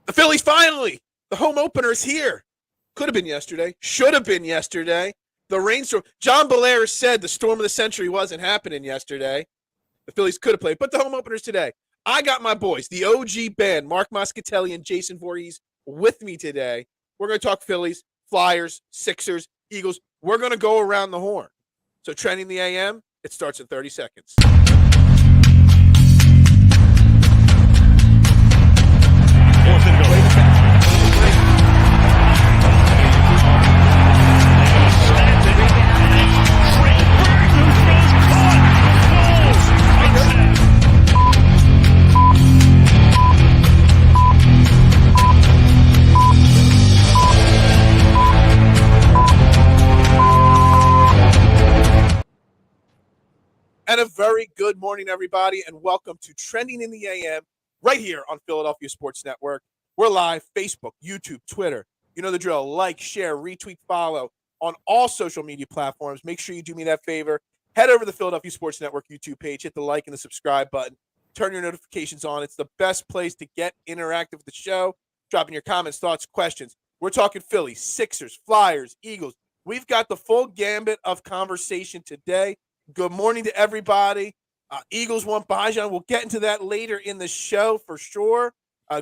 The Phillies finally. The home opener is here. Could have been yesterday. Should have been yesterday. The rainstorm. John Belair said the storm of the century wasn't happening yesterday. The Phillies could have played, but the home opener's today. I got my boys, the OG band, Marc Moscatelli and Jason Vorhees, with me today. We're going to talk Phillies, Flyers, Sixers, Eagles. We're going to go around the horn. So trending the AM, it starts in 30 seconds. And a very good morning, everybody, and welcome to Trending in the AM right here on Philadelphia Sports Network. We're live, Facebook, YouTube, Twitter. You know the drill. Like, share, retweet, follow on all social media platforms. Make sure you do me that favor. Head over to the Philadelphia Sports Network YouTube page, hit the like and the subscribe button, turn your notifications on. It's the best place to get interactive with the show, dropping your comments, thoughts, questions. We're talking Phillies, Sixers, Flyers, Eagles. We've got the full gambit of conversation today. Good morning to everybody. Eagles won Bajan. We'll get into that later in the show for sure.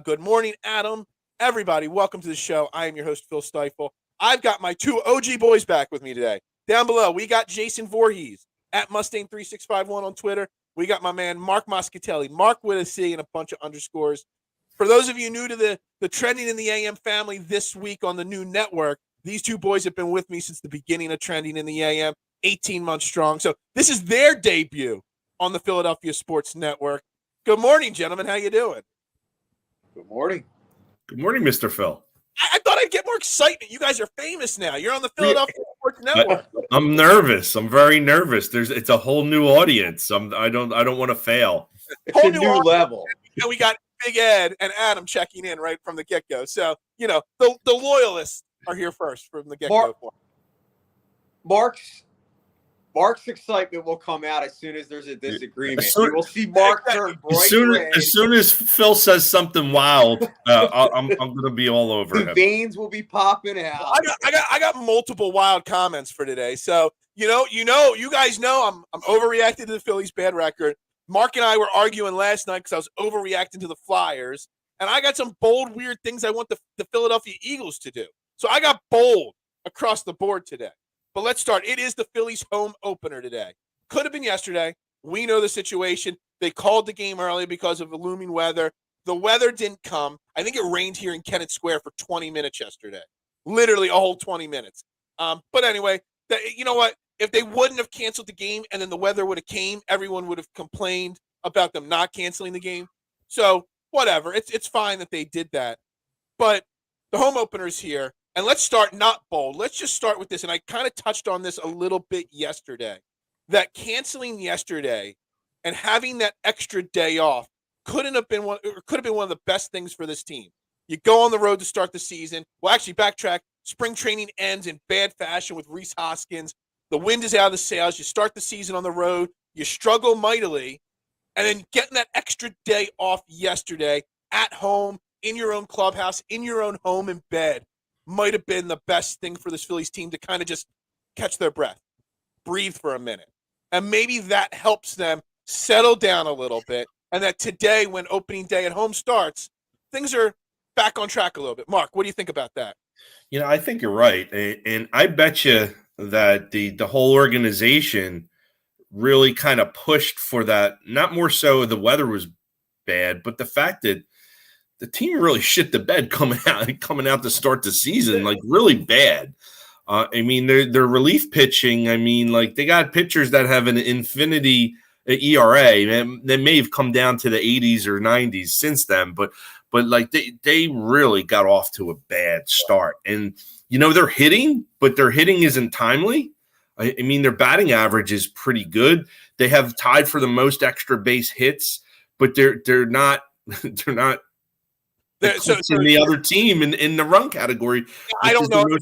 Good morning, Adam. Everybody, welcome to the show. I am your host, Phil Stifle. I've got my two OG boys back with me today. Down below, we got Jason Vorhees at Mustang3651 on Twitter. We got my man, Marc Moscatelli. Mark with a C and a bunch of underscores. For those of you new to the Trending in the AM family this week on the new network, these two boys have been with me since the beginning of Trending in the AM. 18 months strong. So this is their debut on the Philadelphia Sports Network. Good morning, gentlemen. How you doing? Good morning. Good morning, Mr. Phil. I thought I'd get more excitement. You guys are famous now. You're on the Philadelphia Sports Network. I'm nervous. I'm very nervous. It's a whole new audience. I don't want to fail. It's a new level. And we got Big Ed and Adam checking in right from the get-go. So, you know, the loyalists are here first from the get-go. Mark's excitement will come out as soon as there's a disagreement. You will see Mark turn bright red. As soon as Phil says something wild, I'm going to be all over him. The veins will be popping out. I got multiple wild comments for today. So you guys know I'm overreacting to the Phillies' bad record. Mark and I were arguing last night because I was overreacting to the Flyers, and I got some bold, weird things I want the Philadelphia Eagles to do. So I got bold across the board today. But let's start. It is the Phillies' home opener today. Could have been yesterday. We know the situation. They called the game early because of the looming weather. The weather didn't come. I think it rained here in Kennett Square for 20 minutes yesterday. Literally a whole 20 minutes. But anyway, you know what? If they wouldn't have canceled the game and then the weather would have came, everyone would have complained about them not canceling the game. So whatever. It's fine that they did that. But the home opener is here. And let's start not bold. Let's just start with this. And I kind of touched on this a little bit yesterday, that canceling yesterday and having that extra day off could have been one of the best things for this team. You go on the road to start the season. Well, actually, backtrack. Spring training ends in bad fashion with Rhys Hoskins. The wind is out of the sails. You start the season on the road. You struggle mightily. And then getting that extra day off yesterday at home, in your own clubhouse, in your own home in bed, might have been the best thing for this Phillies team to kind of just catch their breath, breathe for a minute. And maybe that helps them settle down a little bit. And that today, when opening day at home starts, things are back on track a little bit. Mark, what do you think about that? You know, I think you're right. And I bet you that the whole organization really kind of pushed for that. Not more so the weather was bad, but the fact that the team really shit the bed coming out to start the season, like really bad. I mean, their relief pitching. I mean, like they got pitchers that have an infinity ERA. They may have come down to the 80s or 90s since then, but like they really got off to a bad start. And you know they're hitting, but their hitting isn't timely. I mean, their batting average is pretty good. They have tied for the most extra base hits, but they're not. So the other team in the run category. I don't know. I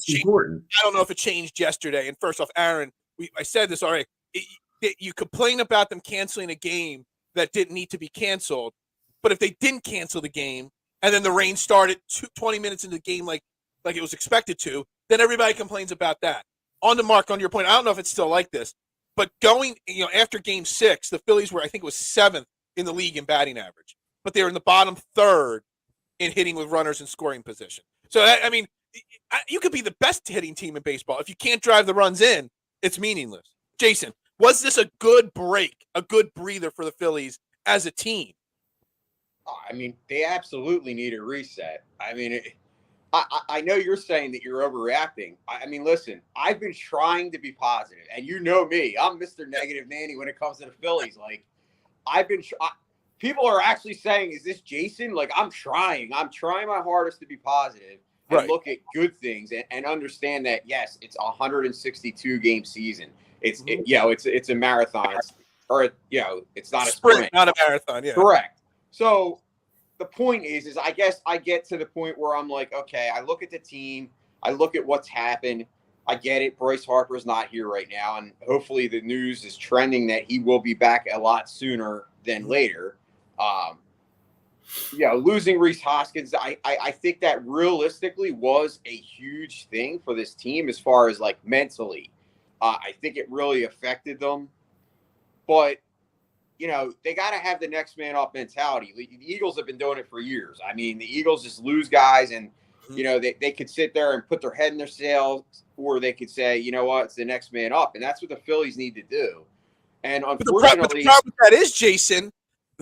don't know if it changed yesterday. And first off, Aaron, I said this already. You complain about them canceling a game that didn't need to be canceled, but if they didn't cancel the game, and then the rain started 20 minutes into the game like it was expected to, then everybody complains about that. On to Mark, on your point, I don't know if it's still like this, but going, after Game 6, the Phillies were, I think it was 7th in the league in batting average, but they were in the bottom 3rd in hitting with runners in scoring position. So, I mean, you could be the best hitting team in baseball. If you can't drive the runs in, it's meaningless. Jason, was this a good break, a good breather for the Phillies as a team? I mean, they absolutely need a reset. I mean, I know you're saying that you're overreacting. I mean, listen, I've been trying to be positive, and you know me. I'm Mr. Negative Nanny when it comes to the Phillies. Like, people are actually saying, is this Jason? Like, I'm trying my hardest to be positive and look at good things and understand that, yes, it's a 162 game season. It's a marathon. It's not a sprint. Not a marathon. Yeah. Correct. So the point is I guess I get to the point where I'm like, okay, I look at the team, I look at what's happened. I get it. Bryce Harper's not here right now. And hopefully the news is trending that he will be back a lot sooner than later. Losing Rhys Hoskins, I think that realistically was a huge thing for this team as far as like mentally. I think it really affected them. But they got to have the next man up mentality. The Eagles have been doing it for years. I mean, the Eagles just lose guys and, they could sit there and put their head in their sails, or they could say, you know what, it's the next man up. And that's what the Phillies need to do. And unfortunately, the problem with that is, Jason,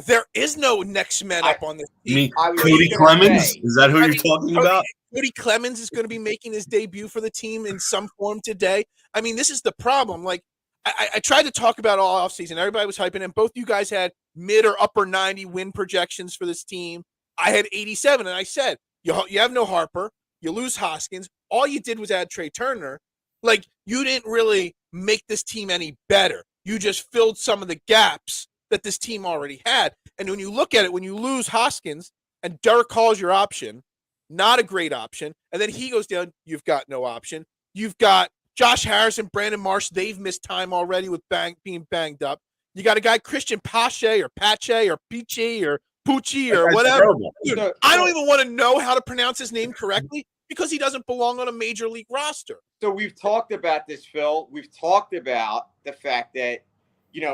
there is no next man up on this team. Cody Clemens? Is that who you're talking about? Cody Clemens is going to be making his debut for the team in some form today. I mean, this is the problem. Like, I tried to talk about all offseason. Everybody was hyping, and both you guys had mid or upper 90 win projections for this team. I had 87, and I said, you have no Harper. You lose Hoskins. All you did was add Trey Turner. Like, you didn't really make this team any better. You just filled some of the gaps that this team already had. And when you look at it, when you lose Hoskins and Derek Hall's your option, not a great option, and then he goes down, you've got no option. You've got Josh Harrison, Brandon Marsh, they've missed time already with being banged up. You got a guy, Christian Pache or Pache or Peachy or Pucci or whatever. Dude, I don't even want to know how to pronounce his name correctly because he doesn't belong on a major league roster. So we've talked about this, Phil. We've talked about the fact that,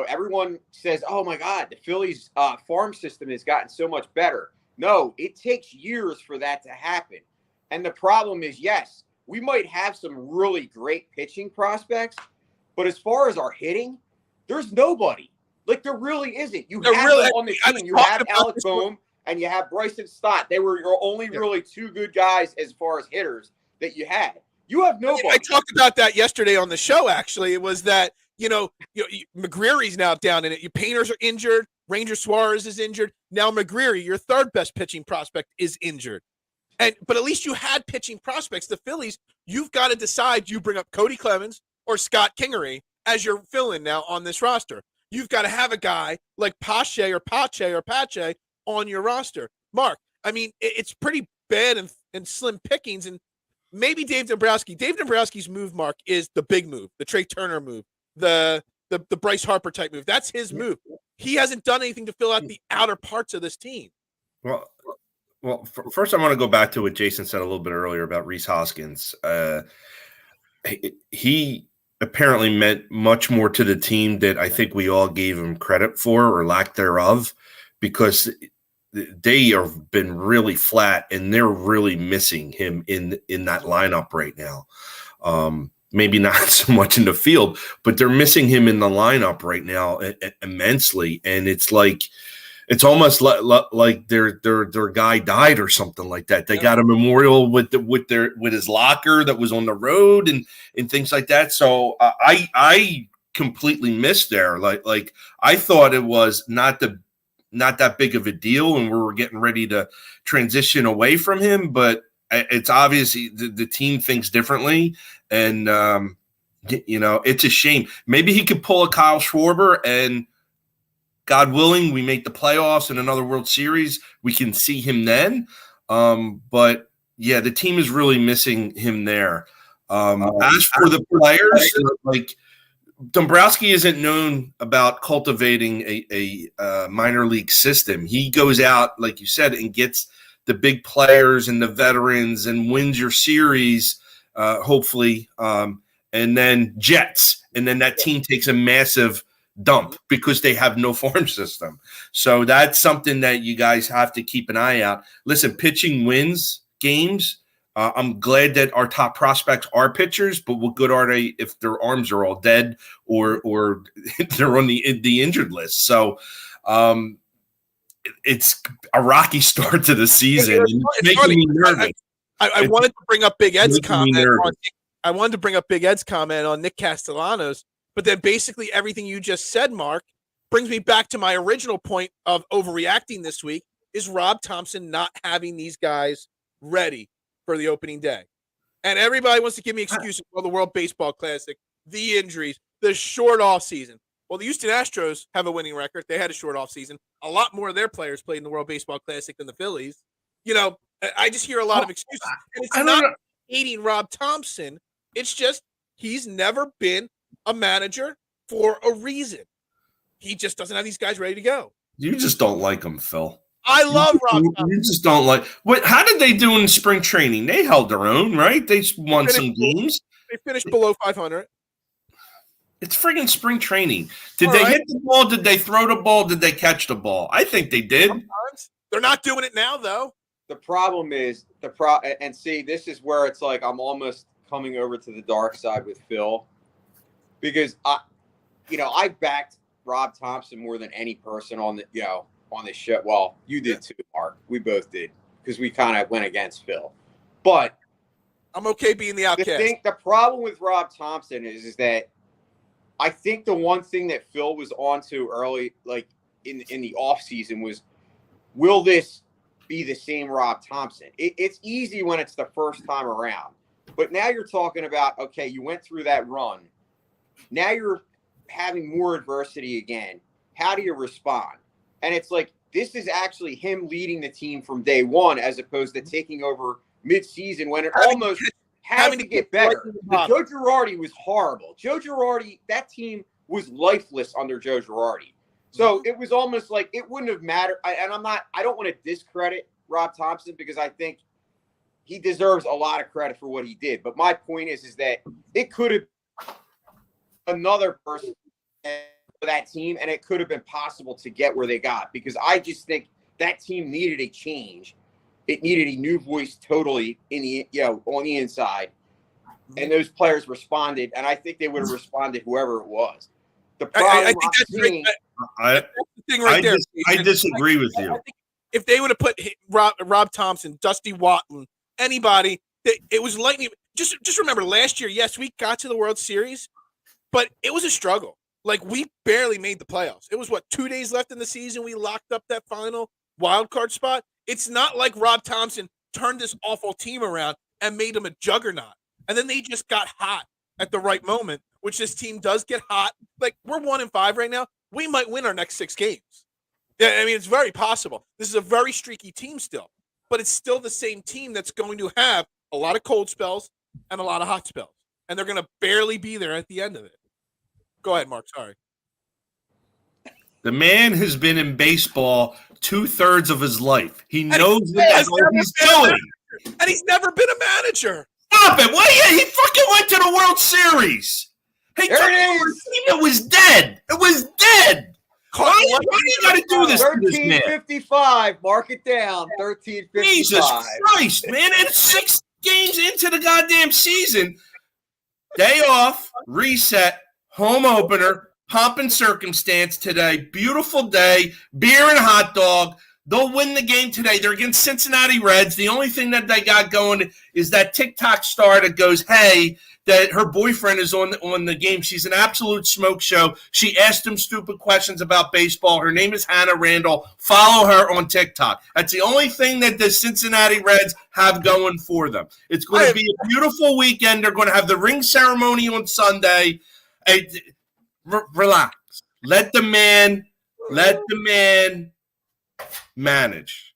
everyone says, oh, my God, the Phillies farm system has gotten so much better. No, it takes years for that to happen. And the problem is, yes, we might have some really great pitching prospects, but as far as our hitting, there's nobody. Like, there really isn't. You have them on the team. You have Alec Boehm and you have Bryson Stott. They were your only really two good guys as far as hitters that you had. You have nobody. I talked about that yesterday on the show, actually. It was that, McGreary's now down in it. Your Painters are injured. Ranger Suarez is injured. Now McGreary, your third best pitching prospect, is injured. But at least you had pitching prospects. The Phillies, you've got to decide you bring up Cody Clemens or Scott Kingery as your fill-in now on this roster. You've got to have a guy like Pache on your roster. Mark, I mean, it's pretty bad and slim pickings. And maybe Dave Dombrowski. Dave Dombrowski's move, Mark, is the big move, the Trey Turner move, the Bryce Harper type move. That's his move. He hasn't done anything to fill out the outer parts of this team. Well, first I want to go back to what Jason said a little bit earlier about Rhys Hoskins. He apparently meant much more to the team that I think we all gave him credit for or lack thereof, because they have been really flat and they're really missing him in that lineup right now. Maybe not so much in the field, but they're missing him in the lineup right now immensely. And it's like, it's almost like their guy died or something like that. They got a memorial with his locker that was on the road and things like that. So I completely missed there. Like I thought it was not that big of a deal, and we were getting ready to transition away from him. But it's obvious the team thinks differently, and it's a shame. Maybe he could pull a Kyle Schwarber and, God willing, we make the playoffs in another World Series. We can see him then. But, yeah, the team is really missing him there. As for the players, like Dombrowski isn't known about cultivating a minor league system. He goes out, like you said, and gets the big players and the veterans and wins your series, hopefully, and then Jets, and then that team takes a massive dump because they have no farm system. So that's something that you guys have to keep an eye out. Listen, pitching wins games. I'm glad that our top prospects are pitchers, but what good are they if their arms are all dead or they're on the injured list? So it's a rocky start to the season. It's making me nervous. I wanted to bring up Big Ed's comment. I wanted to bring up Big Ed's comment on Nick Castellanos, but then basically everything you just said, Mark, brings me back to my original point of overreacting this week is Rob Thompson not having these guys ready for the opening day. And everybody wants to give me excuses for the World Baseball Classic, the injuries, the short off season. Well, the Houston Astros have a winning record. They had a short off season. A lot more of their players played in the World Baseball Classic than the Phillies. You know, I just hear a lot of excuses. And it's not hating Rob Thompson. It's just he's never been a manager for a reason. He just doesn't have these guys ready to go. You just don't like him, Phil. I love Rob Thompson. You just don't like – what? How did they do in spring training? They held their own, right? They won some games. They finished below 500. It's friggin' spring training. Did they hit the ball? Did they throw the ball? Did they catch the ball? I think they did. Sometimes. They're not doing it now, though. The problem is and see, this is where it's like I'm almost coming over to the dark side with Phil because I backed Rob Thompson more than any person on the on this show. Well, you did too, Mark. We both did because we kind of went against Phil. But I'm okay being the outcast. The problem with Rob Thompson is that I think the one thing that Phil was onto early, like in the offseason, was will this be the same Rob Thompson? It's easy when it's the first time around. But now you're talking about, okay, you went through that run. Now you're having more adversity again. How do you respond? And it's like, this is actually him leading the team from day one as opposed to taking over mid-season when it almost had to get better. Joe Girardi was horrible. Joe Girardi, that team was lifeless under Joe Girardi. So it was almost like it wouldn't have mattered. I don't want to discredit Rob Thompson because I think he deserves a lot of credit for what he did. But my point is that it could have another person for that team, and it could have been possible to get where they got because I just think that team needed a change. It needed a new voice totally in the on the inside, and those players responded. And I think they would have responded whoever it was. The problem I think that's great. That's the thing right there. I disagree with you. If they would have put Rob Thompson, Dusty Watton, anybody, it was lightning. Just remember last year. Yes, we got to the World Series, but it was a struggle. Like we barely made the playoffs. It was 2 days left in the season. We locked up that final wild card spot. It's not like Rob Thompson turned this awful team around and made them a juggernaut. And then they just got hot at the right moment, which this team does get hot. Like we're 1-5 right now. We might win our next 6 games. Yeah, I mean, it's very possible. This is a very streaky team still, but it's still the same team that's going to have a lot of cold spells and a lot of hot spells. And they're going to barely be there at the end of it. Go ahead, Mark. Sorry. The man has been in baseball 2/3 of his life. He knows what he's doing. And he's never been a manager. Stop it. Well, yeah, he fucking went to the World Series. He took over a team that was dead. It was dead. Why you got to do this to this man? 1355. Mark it down. 1355. Jesus Christ, man. It's 6 games into the goddamn season. Day off, reset, home opener, pomp and circumstance today. Beautiful day, beer and hot dog. They'll win the game today. They're against Cincinnati Reds. The only thing that they got going is that TikTok star that goes, hey, that her boyfriend is on the game. She's an absolute smoke show. She asked him stupid questions about baseball. Her name is Hannah Randall. Follow her on TikTok. That's the only thing that the Cincinnati Reds have going for them. It's going to be a beautiful weekend. They're going to have the ring ceremony on Sunday. Hey, relax. Let the man manage.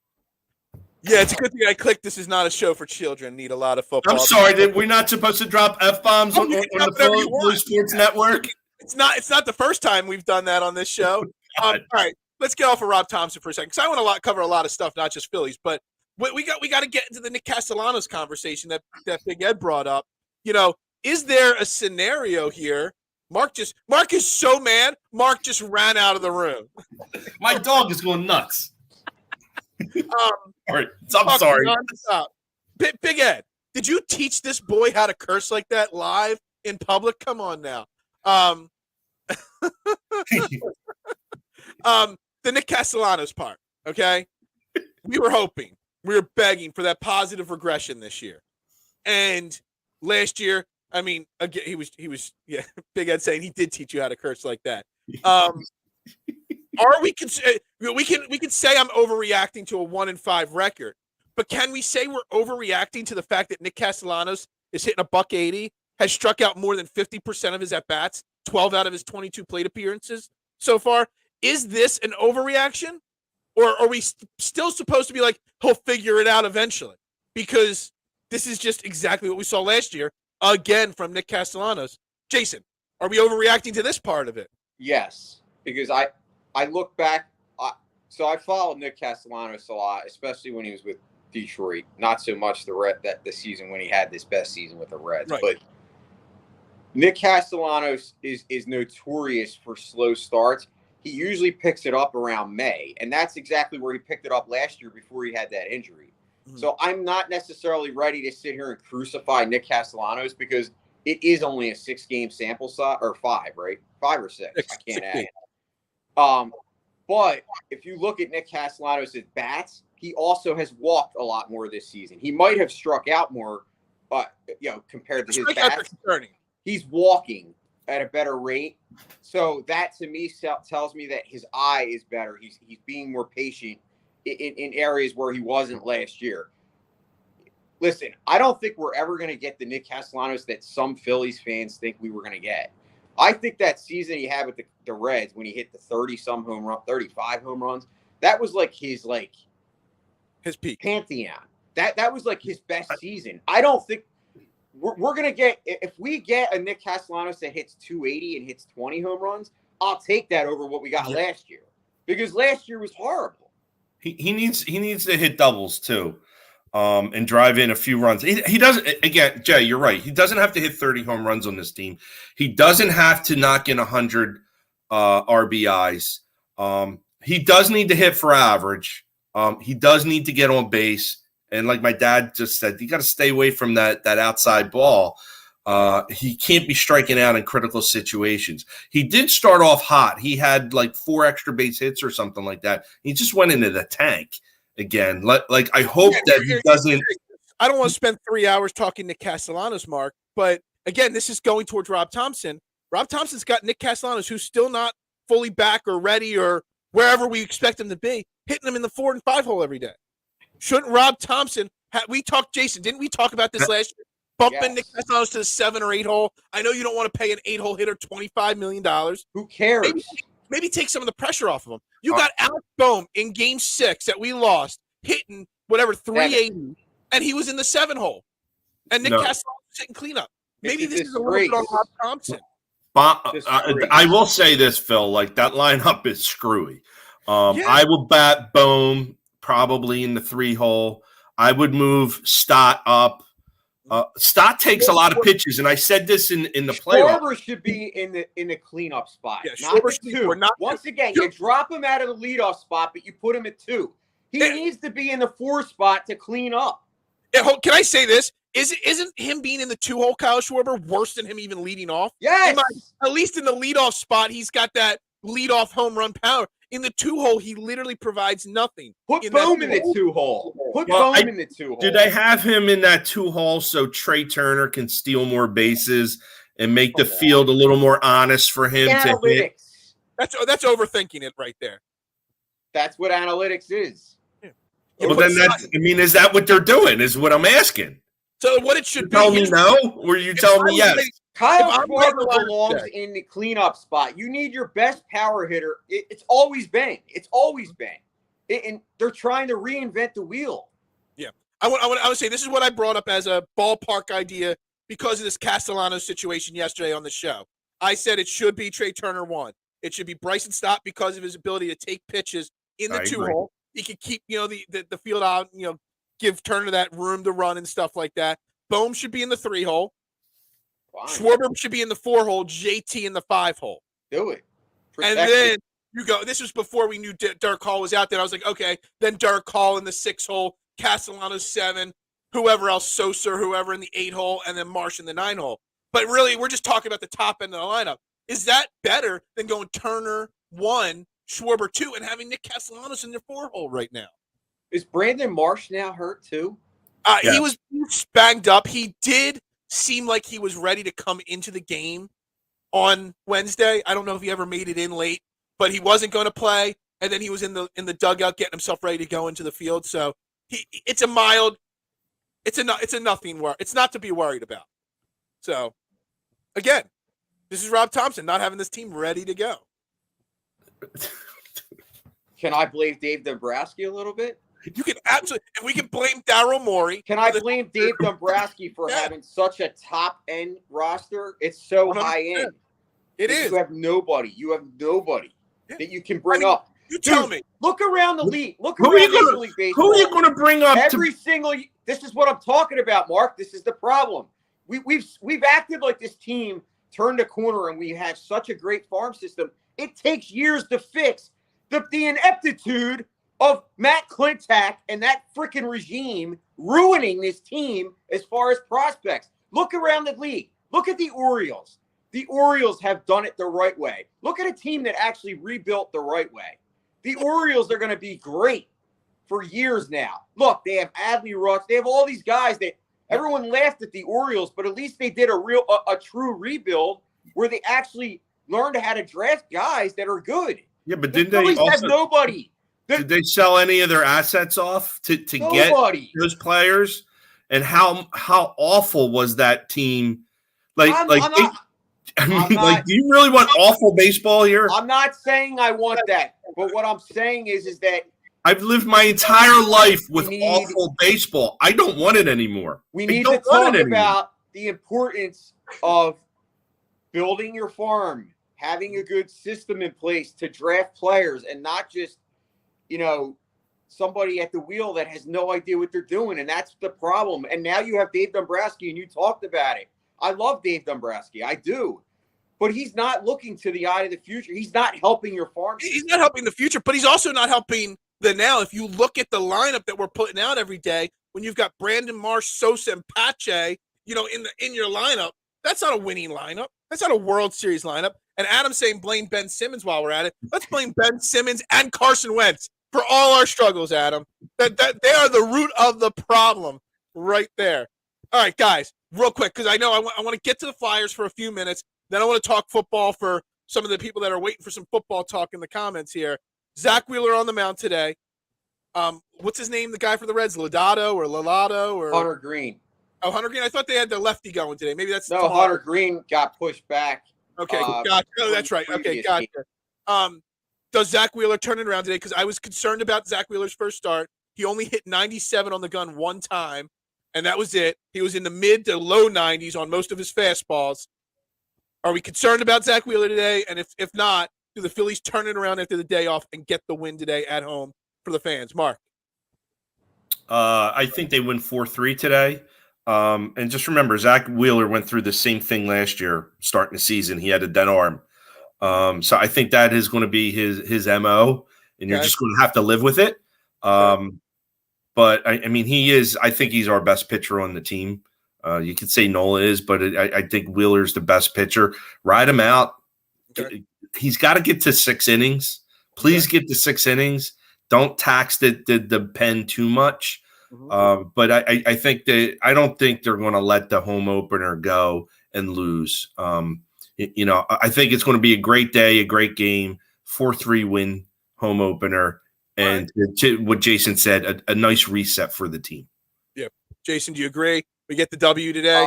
Yeah, it's a good thing I clicked. This is not a show for children. Need a lot of football. I'm sorry. We're not supposed to drop F-bombs on the Phillies Sports Network. It's not the first time we've done that on this show. All right, let's get off of Rob Thompson for a second because I want to cover a lot of stuff, not just Phillies. But we got to get into the Nick Castellanos conversation that Big Ed brought up. Is there a scenario here? Mark is so mad. Mark just ran out of the room. My dog is going nuts. All right, I'm Mark, sorry. Big Ed, did you teach this boy how to curse like that live in public? Come on now. The Nick Castellanos part, okay? We were begging for that positive regression this year. And last year, I mean, again, he was Big Ed saying he did teach you how to curse like that. We can say I'm overreacting to a 1-5 record, but can we say we're overreacting to the fact that Nick Castellanos is hitting $180, has struck out more than 50% of his at-bats, 12 out of his 22 plate appearances so far? Is this an overreaction? Or are we still supposed to be like, he'll figure it out eventually? Because this is just exactly what we saw last year, again, from Nick Castellanos. Jason, are we overreacting to this part of it? Yes, because I look back. So I followed Nick Castellanos a lot, especially when he was with Detroit. Not so much the season when he had this best season with the Reds. Right. But Nick Castellanos is notorious for slow starts. He usually picks it up around May, and that's exactly where he picked it up last year before he had that injury. Mm-hmm. So I'm not necessarily ready to sit here and crucify Nick Castellanos because it is only a 6-game sample size, or 5, right? 5 or 6. I can't add. But if you look at Nick Castellanos' bats, he also has walked a lot more this season. He might have struck out more, compared to his bats. He's walking at a better rate. So that to me tells me that his eye is better. He's being more patient in areas where he wasn't last year. Listen, I don't think we're ever going to get the Nick Castellanos that some Phillies fans think we were going to get. I think that season he had with the Reds when he hit the 30-some home run, 35 home runs, that was like his peak pantheon. That was like his best season. I don't think we're going to get – if we get a Nick Castellanos that hits 280 and hits 20 home runs, I'll take that over what we got last year because last year was horrible. He needs to hit doubles too. And drive in a few runs. He doesn't, again, Jay, you're right. He doesn't have to hit 30 home runs on this team. He doesn't have to knock in 100 RBIs. He does need to hit for average. He does need to get on base. And like my dad just said, you got to stay away from that outside ball. He can't be striking out in critical situations. He did start off hot. He had like 4 extra base hits or something like that. He just went into the tank. Again, like I hope that he doesn't. I don't want to spend 3 hours talking to Castellanos, Mark, but again, this is going towards Rob Thompson. Rob Thompson's got Nick Castellanos, who's still not fully back or ready or wherever we expect him to be, hitting him in the 4 and 5 hole every day. Shouldn't Rob Thompson? We talked, Jason, didn't we talk about this last year? Bumping Nick Castellanos to the 7 or 8 hole. I know you don't want to pay an 8-hole hitter $25 million. Who cares? Maybe take some of the pressure off of him. You got Alex Bohm in Game 6 that we lost, hitting whatever 380, and he was in the 7 hole. And Nick Castellanos was hitting cleanup. Maybe this is a little bit on Rob Thompson. I will say this, Phil. Like that lineup is screwy. I will bat Bohm probably in the 3 hole. I would move Stott up. Stott takes a lot of pitches, and I said this in the playoffs. Schwarber should be in the cleanup spot, yeah, not the 2. Once again, you drop him out of the leadoff spot, but you put him at 2. He needs to be in the 4 spot to clean up. Can I say this? Isn't him being in the 2 hole, Kyle Schwarber, worse than him even leading off? Yes. At least in the leadoff spot, he's got that leadoff home run power. In the 2 hole, he literally provides nothing. Put Bohm in the 2 hole. Put Bohm in the 2 hole. Do they have him in that 2 hole so Trey Turner can steal more bases and make the field a little more honest for him to hit? That's overthinking it right there. That's what analytics is. Yeah. Well, then is that what they're doing? Is what I'm asking. So what it should be? Tell me no, or you tell me yes. Kyle Schwarber belongs in the cleanup spot. You need your best power hitter. It's always been. And they're trying to reinvent the wheel. Yeah. I would say this is what I brought up as a ballpark idea because of this Castellanos situation yesterday on the show. I said it should be Trey Turner 1. It should be Bryson Stott because of his ability to take pitches in the 2 hole. He could keep, the field out, give Turner that room to run and stuff like that. Bohm should be in the 3 hole. Fine. Schwarber should be in the 4 hole. JT in the 5 hole. Do it. And then you go. This was before we knew Dirk Hall was out there. I was like, okay, then Dirk Hall in the 6 hole, Castellanos 7, whoever else, Sosa, whoever in the 8 hole, and then Marsh in the 9 hole. But really, we're just talking about the top end of the lineup. Is that better than going Turner 1, Schwarber 2, and having Nick Castellanos in the 4 hole right now? Is Brandon Marsh now hurt too? Yeah. He was banged up. He did seem like he was ready to come into the game on Wednesday. I don't know if he ever made it in late, but he wasn't going to play. And then he was in the dugout getting himself ready to go into the field. So it's a nothing. It's not to be worried about. So again, this is Rob Thompson not having this team ready to go. Can I blame Dave Dombrowski a little bit? You can absolutely. If we can blame Daryl Morey. Can I blame Dave Dombrowski for having such a top end roster? It's so 100%. High end. It is. You have nobody. That you can bring up. You tell me. Look around the league. Look around Major League Baseball. Who are you going to bring up? This is what I'm talking about, Mark. This is the problem. We've acted like this team turned a corner and we have such a great farm system. It takes years to fix the ineptitude of Matt Klentak and that freaking regime ruining this team as far as prospects. Look around the league. Look at the Orioles. The Orioles have done it the right way. Look at a team that actually rebuilt the right way. The Orioles are going to be great for years now. Look, they have Adley Rutsch. They have all these guys that everyone laughed at the Orioles, but at least they did a true rebuild where they actually learned how to draft guys that are good. Yeah, but didn't they also have nobody? Did they sell any of their assets off to get those players? And how awful was that team? Do you really want awful baseball here? I'm not saying I want that, but what I'm saying is that I've lived my entire life with awful baseball. I don't want it anymore. We need to talk about the importance of building your farm, having a good system in place to draft players, and not just somebody at the wheel that has no idea what they're doing. And that's the problem. And now you have Dave Dombrowski, and you talked about it. I love Dave Dombrowski. I do. But he's not looking to the eye of the future. He's not helping your farm system. He's not helping the future, but he's also not helping the now. If you look at the lineup that we're putting out every day, when you've got Brandon Marsh, Sosa, and Pache, in your lineup, that's not a winning lineup. That's not a World Series lineup. And Adam's saying blame Ben Simmons while we're at it. Let's blame Ben Simmons and Carson Wentz for all our struggles, Adam. That they are the root of the problem right there. All right, guys, real quick, because I know I want to get to the Flyers for a few minutes. Then I want to talk football for some of the people that are waiting for some football talk in the comments here. Zach Wheeler on the mound today. What's his name? The guy for the Reds, Lodato or Hunter Green. Oh, Hunter Green. I thought they had the lefty going today. Maybe that's no. Hunter Green got pushed back. Okay, gotcha. Oh, that's right. Okay, gotcha. Does Zach Wheeler turn it around today? Because I was concerned about Zach Wheeler's first start. He only hit 97 on the gun one time, and that was it. He was in the mid to low 90s on most of his fastballs. Are we concerned about Zach Wheeler today? And if not, do the Phillies turn it around after the day off and get the win today at home for the fans? Mark? I think they win 4-3 today. And just remember, Zach Wheeler went through the same thing last year starting the season. He had a dead arm. So I think that is going to be his MO, and you're just going to have to live with it. But I mean, I think he's our best pitcher on the team. You could say Nola is, but I think Wheeler's the best pitcher. Ride him out. Okay. He's got to get to 6 innings. Please get to 6 innings. Don't tax the pen too much. Mm-hmm. But I think I don't think they're going to let the home opener go and lose. I think it's going to be a great day, a great game, 4-3 win home opener. And to what Jason said, a nice reset for the team. Yeah. Jason, do you agree? We get the W today?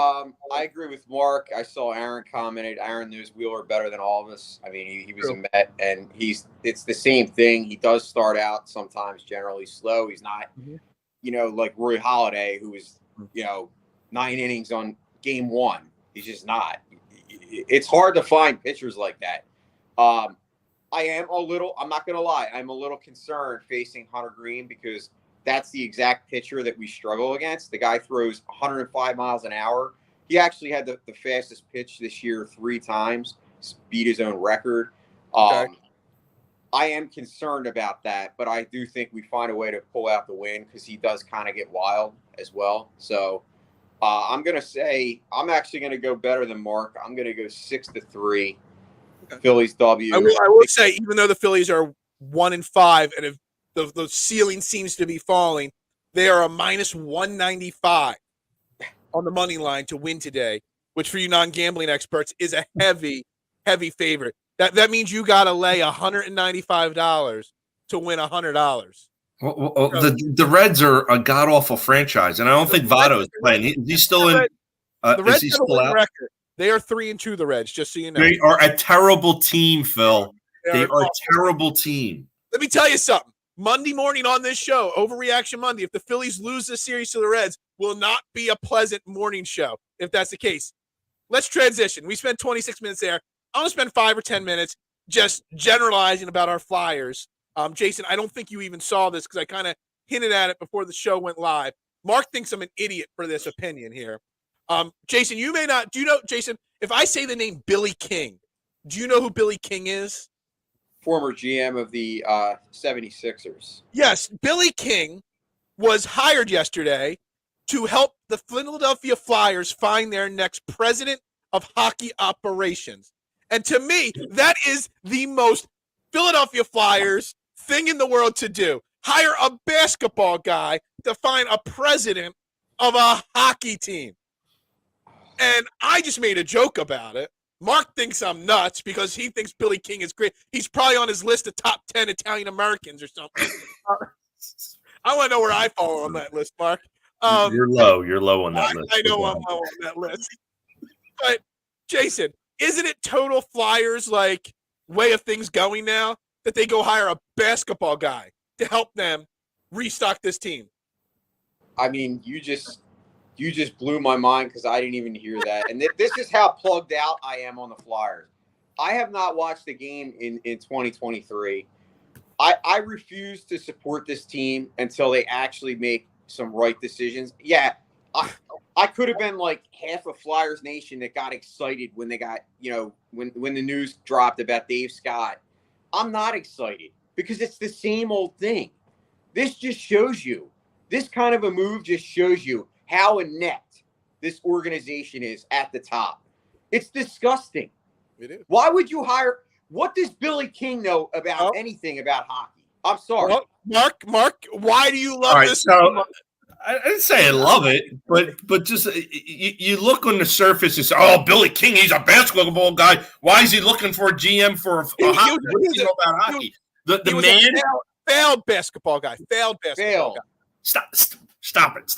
I agree with Mark. I saw Aaron commented. Aaron knows Wheeler better than all of us. I mean, he was a Met, and it's the same thing. He does start out sometimes generally slow. He's not, like Roy Halladay, who was, 9 innings on game 1. He's just not. It's hard to find pitchers like that. I'm not going to lie. I'm a little concerned facing Hunter Green because that's the exact pitcher that we struggle against. The guy throws 105 miles an hour. He actually had the fastest pitch this year 3 times, beat his own record. Okay. I am concerned about that, but I do think we find a way to pull out the win because he does kind of get wild as well. So I'm going to say I'm actually going to go better than Mark. I'm going to go 6-3. Okay. Phillies W. I will say, even though the Phillies are 1-5, and if the ceiling seems to be falling, they are a -195 on the money line to win today, which for you non-gambling experts is a heavy favorite. That means you got to lay $195 to win $100. Well, the Reds are a god awful franchise, and I don't think Votto is playing. He's still in. The Reds is he still out? Record. They are 3-2. The Reds, just so you know, they are a terrible team, Phil. They are a terrible team. Let me tell you something. Monday morning on this show, Overreaction Monday, if the Phillies lose this series to the Reds, will not be a pleasant morning show. If that's the case, let's transition. We spent 26 minutes there. I'm going to spend 5 or 10 minutes just generalizing about our Flyers. Jason, I don't think you even saw this because I kind of hinted at it before the show went live. Mark thinks I'm an idiot for this opinion here. Jason, you may not. Do you know, Jason, if I say the name Billy King, do you know who Billy King is? Former GM of the 76ers. Yes, Billy King was hired yesterday to help the Philadelphia Flyers find their next president of hockey operations. And to me, that is the most Philadelphia Flyers thing in the world to do. Hire a basketball guy to find a president of a hockey team. And I just made a joke about it. Mark thinks I'm nuts because he thinks Billy King is great. He's probably on his list of top 10 Italian Americans or something. I want to know where I fall on that list, Mark. You're low. You're low on that list. I know I'm low on that list. But, Jason, isn't it total Flyers like way of things going now that they go hire a basketball guy to help them restock this team? I mean, you just blew my mind because I didn't even hear that. And this is how plugged out I am on the Flyers. I have not watched the game in 2023. I refuse to support this team until they actually make some right decisions. Yeah, I could have been like half of Flyers Nation that got excited when they got, when the news dropped about Dave Scott. I'm not excited because it's the same old thing. This just shows you, this kind of a move just shows you how inept this organization is at the top. It's disgusting. It is. Why would you hire? What does Billy King know about anything about hockey? I'm sorry. Well, Mark, why do you love this? So, I didn't say I love it, but just you look on the surface and say, "Oh, Billy King, he's a basketball guy. Why is he looking for a GM for a hockey? What do you know about hockey?" The man failed basketball guy. Failed basketball guy. Stop it.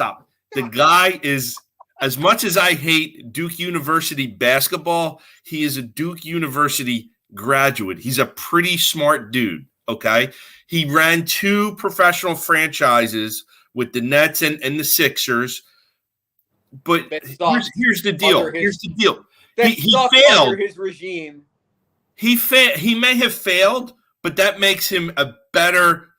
The guy is, as much as I hate Duke University basketball, he is a Duke University graduate. He's a pretty smart dude, okay? He ran 2 professional franchises with the Nets and the Sixers. But here's the deal. He failed. Under his regime. He may have failed, but that makes him a better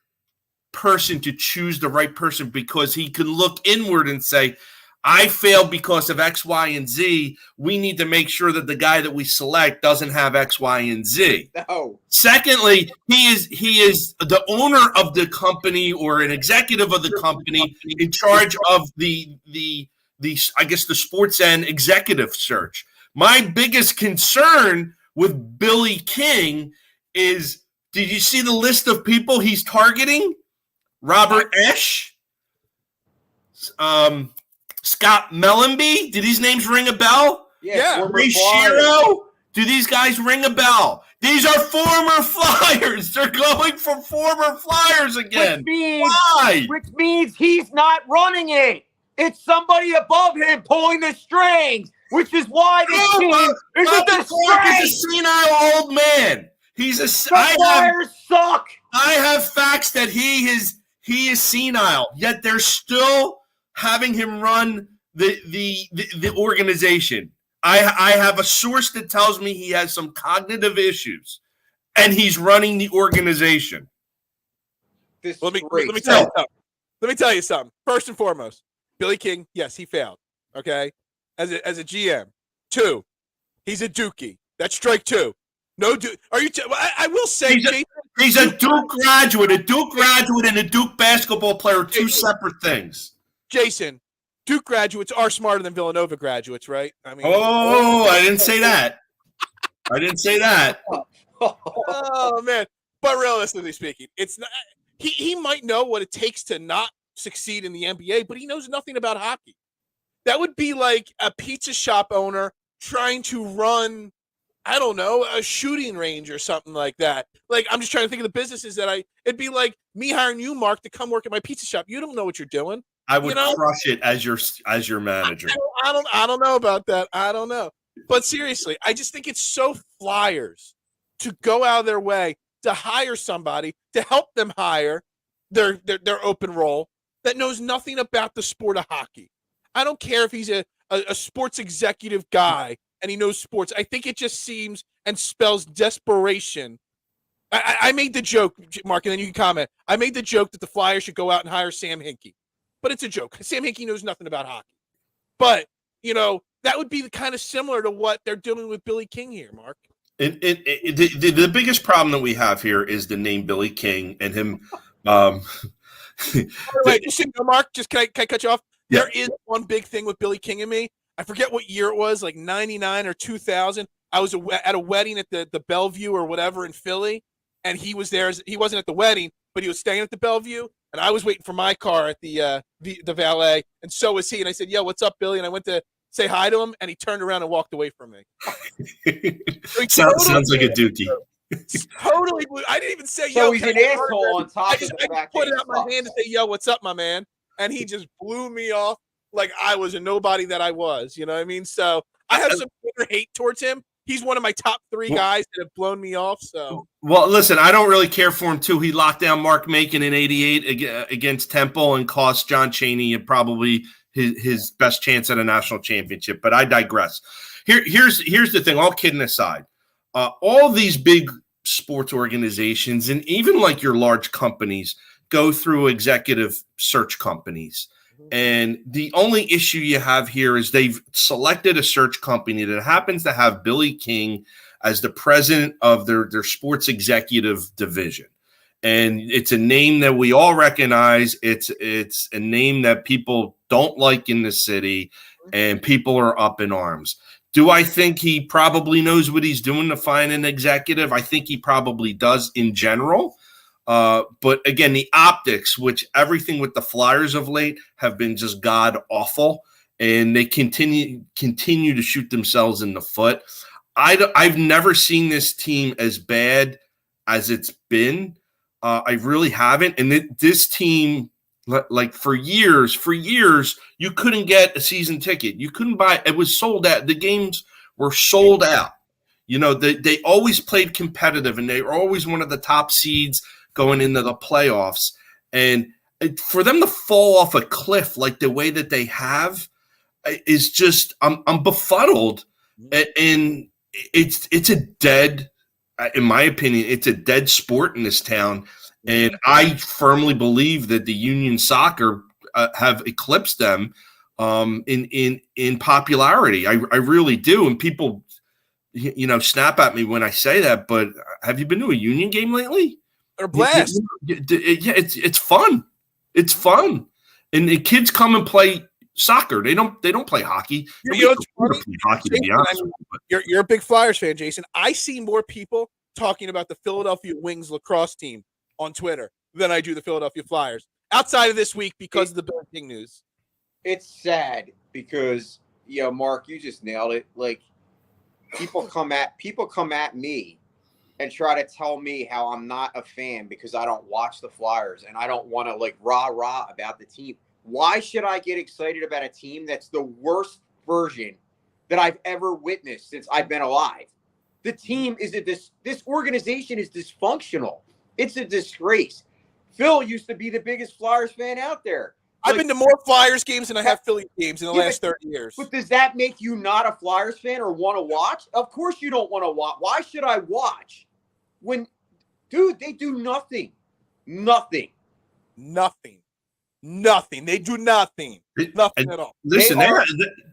person to choose the right person because he can look inward and say, I failed because of X, Y, and Z. We need to make sure that the guy that we select doesn't have X, Y, and Z. No. Secondly, he is the owner of the company or an executive of the company in charge of the I guess the sports end executive search. My biggest concern with Billy King is, did you see the list of people he's targeting? Robert Esch, Scott Mellenby. Do these names ring a bell? Yeah. Ray Shiro. Do these guys ring a bell? These are former Flyers. They're going for former Flyers again. Why? Which means he's not running it. It's somebody above him pulling the strings, which is why this team is a disgrace. He's a senile old man. He's a. Flyers suck. I have facts that he is senile, yet they're still having him run the organization. I have a source that tells me he has some cognitive issues, and he's running the organization. Let me tell you something. Let me tell you something. First and foremost, Billy King, yes, he failed. Okay, as a GM. 2, he's a Dookie. That's strike 2. No, are you? I will say, he's a Duke graduate, and a Duke basketball player are two separate things. Jason, Duke graduates are smarter than Villanova graduates, right? I mean, I didn't say that. I didn't say that. Oh man! But realistically speaking, it's not. He might know what it takes to not succeed in the NBA, but he knows nothing about hockey. That would be like a pizza shop owner trying to run, I don't know, a shooting range or something like that. Like, I'm just trying to think of the businesses it'd be like me hiring you, Mark, to come work at my pizza shop. You don't know what you're doing. I would crush it as your manager. I don't know about that. I don't know. But seriously, I just think it's so Flyers to go out of their way to hire somebody to help them hire their open role that knows nothing about the sport of hockey. I don't care if he's a sports executive guy and he knows sports. I think it just seems and spells desperation. I made the joke, Mark, and then you can comment. I made the joke that the Flyers should go out and hire Sam Hinkie. But it's a joke. Sam Hinkie knows nothing about hockey. But, that would be kind of similar to what they're doing with Billy King here, Mark. The biggest problem that we have here is the name Billy King and him. Wait, Mark, just can I cut you off? Yeah. There is one big thing with Billy King and me. I forget what year it was, like 99 or 2000. I was at a wedding at the Bellevue or whatever in Philly, and he was there. He wasn't at the wedding, but he was staying at the Bellevue, and I was waiting for my car at the valet, and so was he. And I said, "Yo, what's up, Billy?" And I went to say hi to him, and he turned around and walked away from me. Sounds like a dookie. Totally. I didn't even say, so yo. He's an asshole on top of the fact I put it out my hand to say, yo, what's up, my man? And he just blew me off like I was a nobody that I was. You know what I mean? So I have some hate towards him. He's one of my top 3 guys that have blown me off. So, well, listen, I don't really care for him too. He locked down Mark Macon in '88 against Temple and cost John Chaney probably his best chance at a national championship. But I digress. Here's the thing. All kidding aside, all these big sports organizations and even like your large companies go through executive search companies. And the only issue you have here is they've selected a search company that happens to have Billy King as the president of their sports executive division. And it's a name that we all recognize. It's a name that people don't like in the city, and people are up in arms. Do I think he probably knows what he's doing to find an executive? I think he probably does in general. But again, the optics, which everything with the Flyers of late have been just god awful, and they continue to shoot themselves in the foot. I've never seen this team as bad as it's been. I really haven't. And this team, like for years, you couldn't get a season ticket. You couldn't buy. It was sold out. The games were sold out. They always played competitive, and they were always one of the top seeds going into the playoffs. And for them to fall off a cliff like the way that they have is just, I'm befuddled. And it's a dead, in my opinion, it's a dead sport in this town. And I firmly believe that the Union Soccer have eclipsed them in popularity. I really do. And people, snap at me when I say that, but have you been to a Union game lately? They're a blast. Yeah, it's fun. It's fun, and the kids come and play soccer. They don't play hockey. You're a big Flyers fan, Jason. I see more people talking about the Philadelphia Wings lacrosse team on Twitter than I do the Philadelphia Flyers outside of this week because of the Billy King news. It's sad because Mark, you just nailed it. Like people come at me and try to tell me how I'm not a fan because I don't watch the Flyers and I don't want to rah about the team. Why should I get excited about a team that's the worst version that I've ever witnessed since I've been alive? The team is this organization is dysfunctional. It's a disgrace. Phil used to be the biggest Flyers fan out there. I've been to more Flyers games than I have Phillies games in the last 30 years. But does that make you not a Flyers fan or want to watch? Of course you don't want to watch. Why should I watch when, dude, they do nothing? Nothing. Nothing. They do nothing. Nothing at all. Listen,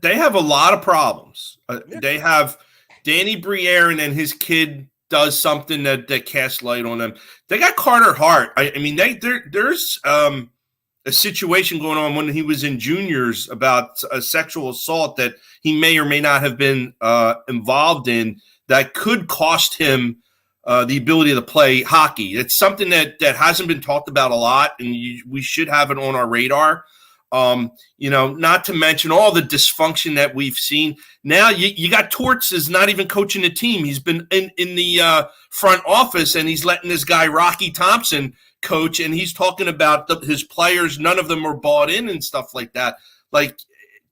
they have a lot of problems. They have Danny Briere, and then his kid does something that casts light on them. They got Carter Hart. I mean, there's a situation going on when he was in juniors about a sexual assault that he may or may not have been involved in that could cost him the ability to play hockey. It's something that hasn't been talked about a lot, and we should have it on our radar. Not to mention all the dysfunction that we've seen. Now you got Torts is not even coaching the team. He's been in the front office, and he's letting this guy Rocky Thompson coach, and he's talking about his players. None of them are bought in and stuff like that. Like,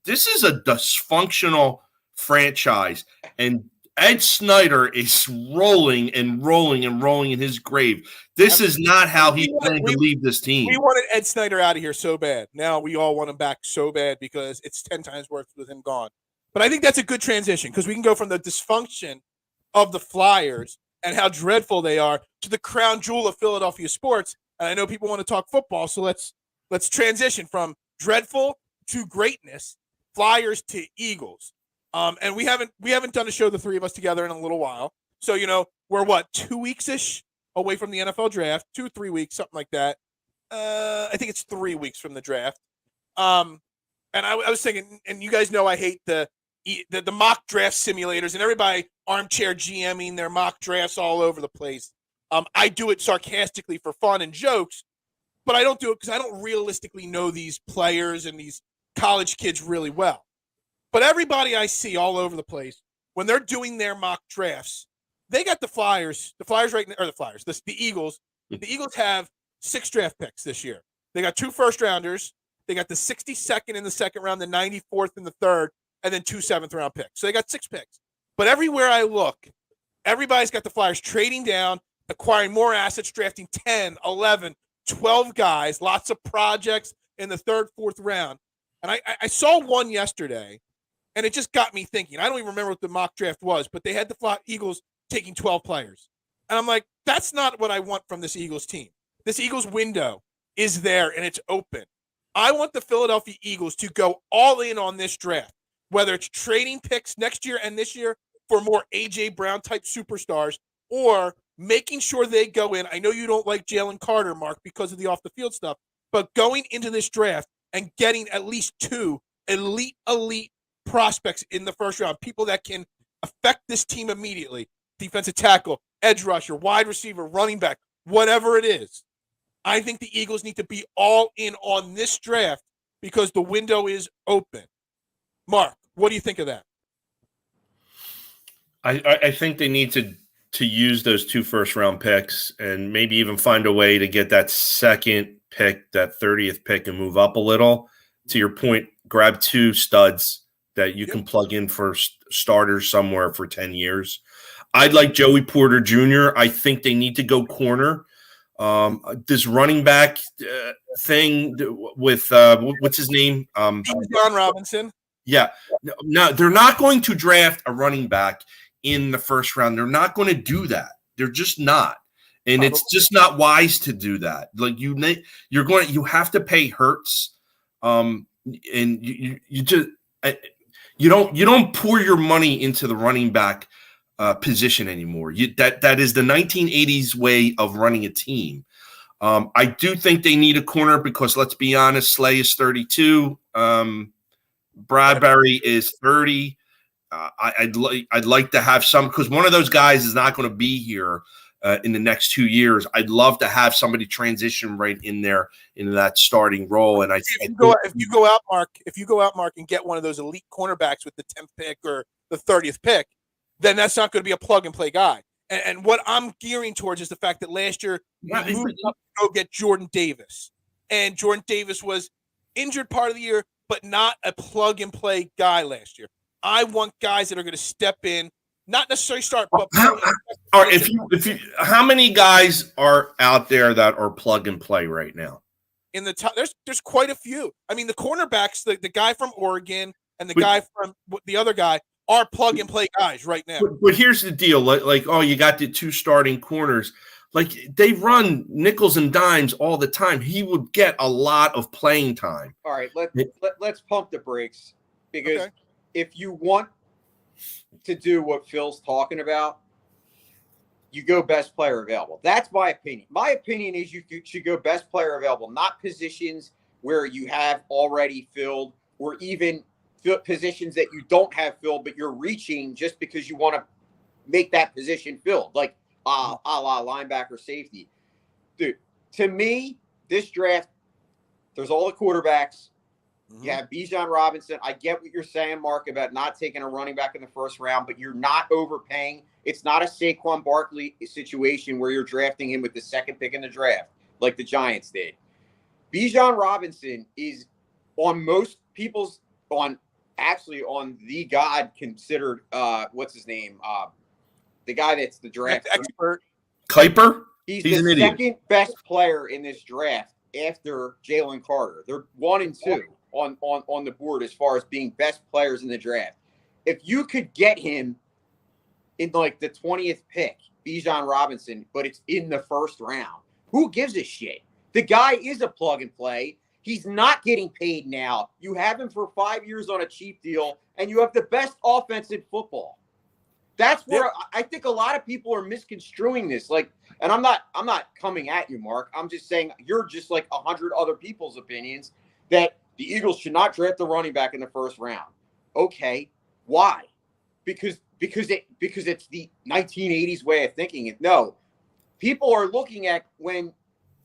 this is a dysfunctional franchise, and Ed Snyder is rolling and rolling and rolling in his grave. This is not how he planned to leave this team. We wanted Ed Snyder out of here so bad. Now we all want him back so bad because it's 10 times worse with him gone. But I think that's a good transition because we can go from the dysfunction of the Flyers and how dreadful they are to the crown jewel of Philadelphia sports. And I know people want to talk football, so let's transition from dreadful to greatness, Flyers to Eagles. And we haven't done a show, the three of us together, in a little while. So, we're 2 weeks-ish away from the NFL draft, 2-3 weeks, something like that. I think it's 3 weeks from the draft. And I was thinking, and you guys know I hate the mock draft simulators and everybody armchair GMing their mock drafts all over the place. I do it sarcastically for fun and jokes, but I don't do it because I don't realistically know these players and these college kids really well. But everybody I see all over the place, when they're doing their mock drafts, they got the Flyers right now, or the Eagles. The Eagles have 6 draft picks this year. They got 2 first-rounders. They got the 62nd in the second round, the 94th in the third, and then 2 seventh-round picks. So they got 6 picks. But everywhere I look, everybody's got the Flyers trading down, acquiring more assets, drafting 10, 11, 12 guys, lots of projects in the third, fourth round. And I saw one yesterday, and it just got me thinking. I don't even remember what the mock draft was, but they had the Eagles taking 12 players. And I'm like, that's not what I want from this Eagles team. This Eagles window is there, and it's open. I want the Philadelphia Eagles to go all in on this draft, whether it's trading picks next year and this year for more A.J. Brown-type superstars, or making sure they go in. I know you don't like Jalen Carter, Mark, because of the off-the-field stuff, but going into this draft and getting at least 2 elite prospects in the first round, people that can affect this team immediately, defensive tackle, edge rusher, wide receiver, running back, whatever it is. I think the Eagles need to be all in on this draft because the window is open. Mark, what do you think of that? I think they need to use those 2 first-round picks and maybe even find a way to get that second pick, that 30th pick, and move up a little. To your point, grab 2 studs that you can plug in for starters somewhere for 10 years. I'd like Joey Porter Jr. I think they need to go corner. This running back thing with what's his name? John Robinson. Yeah. No, they're not going to draft a running back in the first round. They're not going to do that. They're just not. And it's just not wise to do that. Like you have to pay Hurts. And you don't pour your money into the running back position anymore. That is the 1980s way of running a team. I do think they need a corner because, let's be honest, Slay is 32. Bradbury is 30. I'd like to have some, because one of those guys is not going to be here in the next 2 years. I'd love to have somebody transition right in there into that starting role. And if you go out, Mark, and get one of those elite cornerbacks with the 10th pick or the 30th pick, then that's not going to be a plug and play guy. And what I'm gearing towards is the fact that last year we moved up to go get Jordan Davis, and Jordan Davis was injured part of the year, but not a plug and play guy last year. I want guys that are going to step in, not necessarily start, but how many guys are out there that are plug and play right now? In the top, there's quite a few. I mean, the cornerbacks, the guy from Oregon and the guy from the other guy are plug and play guys right now. But here's the deal: like, oh, you got the 2 starting corners. Like, they run nickels and dimes all the time. He would get a lot of playing time. All right, let's pump the brakes, because Okay. if you want to do what Phil's talking about, you go best player available. That's my opinion. My opinion is you should go best player available, not positions where you have already filled, or even positions that you don't have filled, but you're reaching just because you want to make that position filled, like a la linebacker, safety. Dude, to me, this draft, there's all the quarterbacks. You have Bijan Robinson. I get what you're saying, Mark, about not taking a running back in the first round, but you're not overpaying. It's not a Saquon Barkley situation where you're drafting him with the second pick in the draft like the Giants did. Bijan Robinson is on most people's on the God considered what's his name? The guy that's the draft expert. Kuiper? He's the second best player in this draft after Jalen Carter. They're 1 and 2 on the board as far as being best players in the draft. If you could get him in like the 20th pick, Bijan Robinson, but it's in the first round, who gives a shit? The guy is a plug and play. He's not getting paid now. You have him for 5 years on a cheap deal, and you have the best offense in football. That's where I think a lot of people are misconstruing this. Like, and I'm not coming at you, Mark. I'm just saying you're just like 100 other people's opinions that the Eagles should not draft the running back in the first round. Okay, why? Because it's the 1980s way of thinking. No, people are looking at when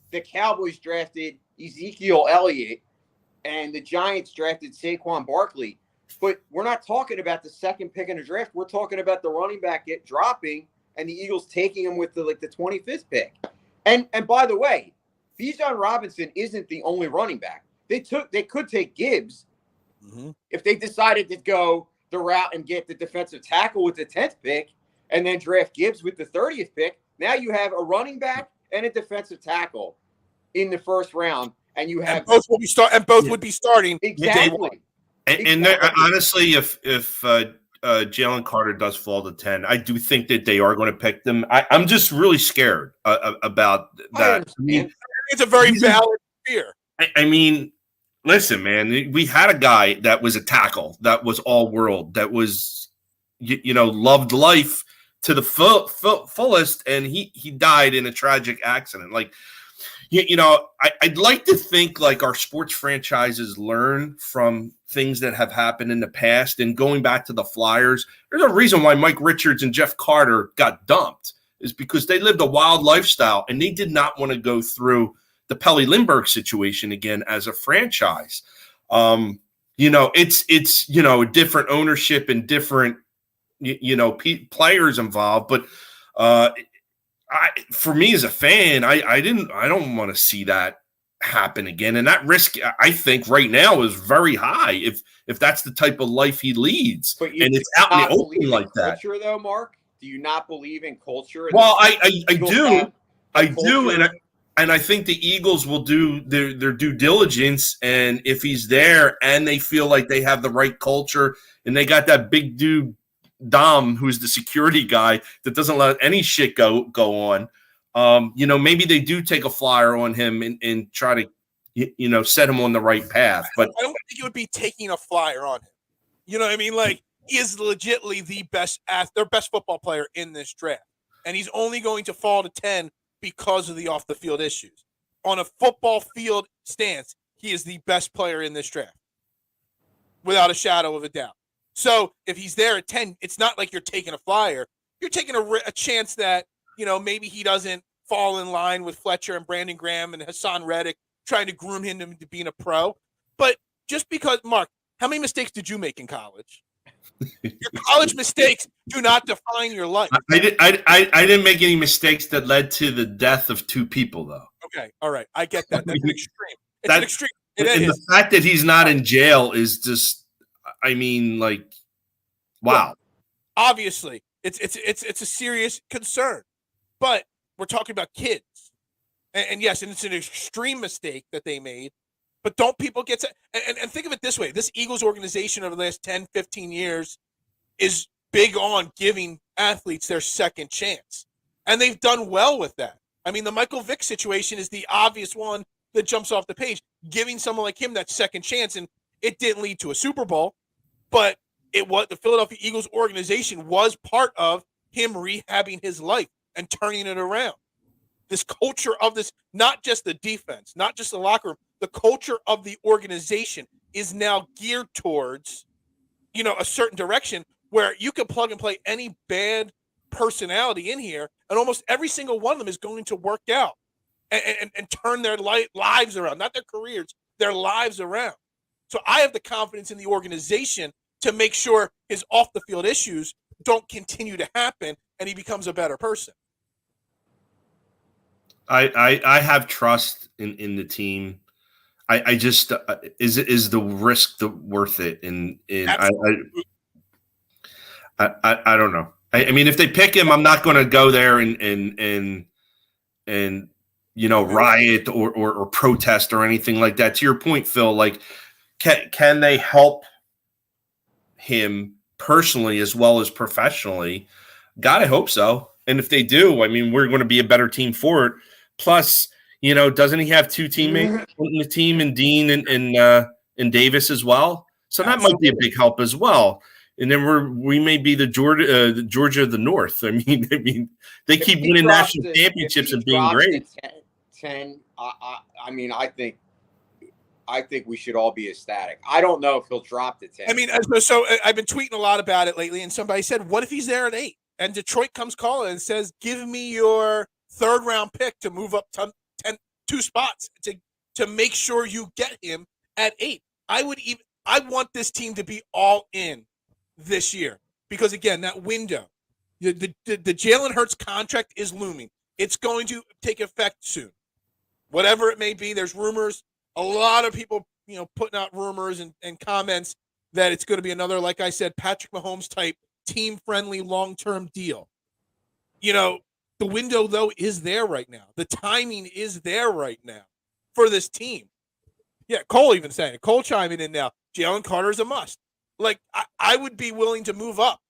the Cowboys drafted Ezekiel Elliott and the Giants drafted Saquon Barkley. But we're not talking about the second pick in the draft. We're talking about the running back dropping and the Eagles taking him with the 25th pick. And by the way, Bijan Robinson isn't the only running back. They could take Gibbs if they decided to go the route and get the defensive tackle with the 10th pick and then draft Gibbs with the 30th pick. Now you have a running back and a defensive tackle in the first round, and you have both would be starting exactly. And honestly, if Jalen Carter does fall to 10, I do think that they are going to pick them. I'm just really scared about that. I mean, it's a very valid fear. I mean, listen, man, we had a guy that was a tackle, that was all world, that was, loved life to the fullest, and he died in a tragic accident. Like, I'd like to think like our sports franchises learn from things that have happened in the past. And going back to the Flyers, there's a reason why Mike Richards and Jeff Carter got dumped, is because they lived a wild lifestyle and they did not want to go through the Pelly Lindbergh situation again as a franchise. It's different ownership and different, players involved, but for me as a fan, I don't want to see that happen again. And that risk, I think, right now is very high if that's the type of life he leads. But and it's out in the open like that. Culture, though, Mark? Do you not believe in culture? Well, I do, and I think the Eagles will do their due diligence. And if he's there and they feel like they have the right culture and they got that big dude Dom, who's the security guy that doesn't let any shit go on. Maybe they do take a flyer on him and try to, set him on the right path. But I don't think it would be taking a flyer on him. You know what I mean? Like, he is legitimately their best football player in this draft. And he's only going to fall to 10 because of the off the field issues. On a football field stance, he is the best player in this draft, without a shadow of a doubt. So if he's there at 10, it's not like you're taking a flyer. You're taking a chance that, maybe he doesn't fall in line with Fletcher and Brandon Graham and Hassan Reddick trying to groom him to being a pro. But just because, Mark, how many mistakes did you make in college? Your college mistakes do not define your life. I didn't make any mistakes that led to the death of two people, though. Okay, all right. I get that. That's an extreme. It's an extreme. The fact that he's not in jail is just, wow. Well, obviously, it's a serious concern, but we're talking about kids, and yes, and it's an extreme mistake that they made. But don't people get to and think of it this way: this Eagles organization over the last 10, 15 years is big on giving athletes their second chance, and they've done well with that. I mean, the Michael Vick situation is the obvious one that jumps off the page, giving someone like him that second chance. And it didn't lead to a Super Bowl, but the Philadelphia Eagles organization was part of him rehabbing his life and turning it around. This culture of this, not just the defense, not just the locker room, the culture of the organization is now geared towards, a certain direction where you can plug and play any bad personality in here, and almost every single one of them is going to work out and turn their lives around, not their careers, their lives around. So I have the confidence in the organization to make sure his off the field issues don't continue to happen and he becomes a better person. I have trust in the team. I just is the risk worth it? And I don't know. I mean, if they pick him, I'm not going to go there and riot or protest or anything like that. To your point, Phil, like can they help him personally as well as professionally? God, I hope so. And if they do, I mean, we're going to be a better team for it. Plus, doesn't he have two teammates in the team, and Dean and Davis as well? So that might be a big help as well. And then we may be the Georgia of the North. I mean, they keep winning national championships and being great. 10. I think we should all be ecstatic. I don't know if he'll drop to 10. I mean, so I've been tweeting a lot about it lately, and somebody said, "What if he's there at 8?" And Detroit comes calling and says, "Give me your third-round pick to move up 2 spots to make sure you get him at 8." I want this team to be all in this year because, again, that window, the Jalen Hurts contract is looming. It's going to take effect soon, whatever it may be. There's rumors. A lot of people, putting out rumors and comments that it's going to be another, like I said, Patrick Mahomes type team-friendly long-term deal. The window, though, is there right now. The timing is there right now for this team. Yeah, Cole even saying it. Cole chiming in now. Jalen Carter is a must. Like, I would be willing to move up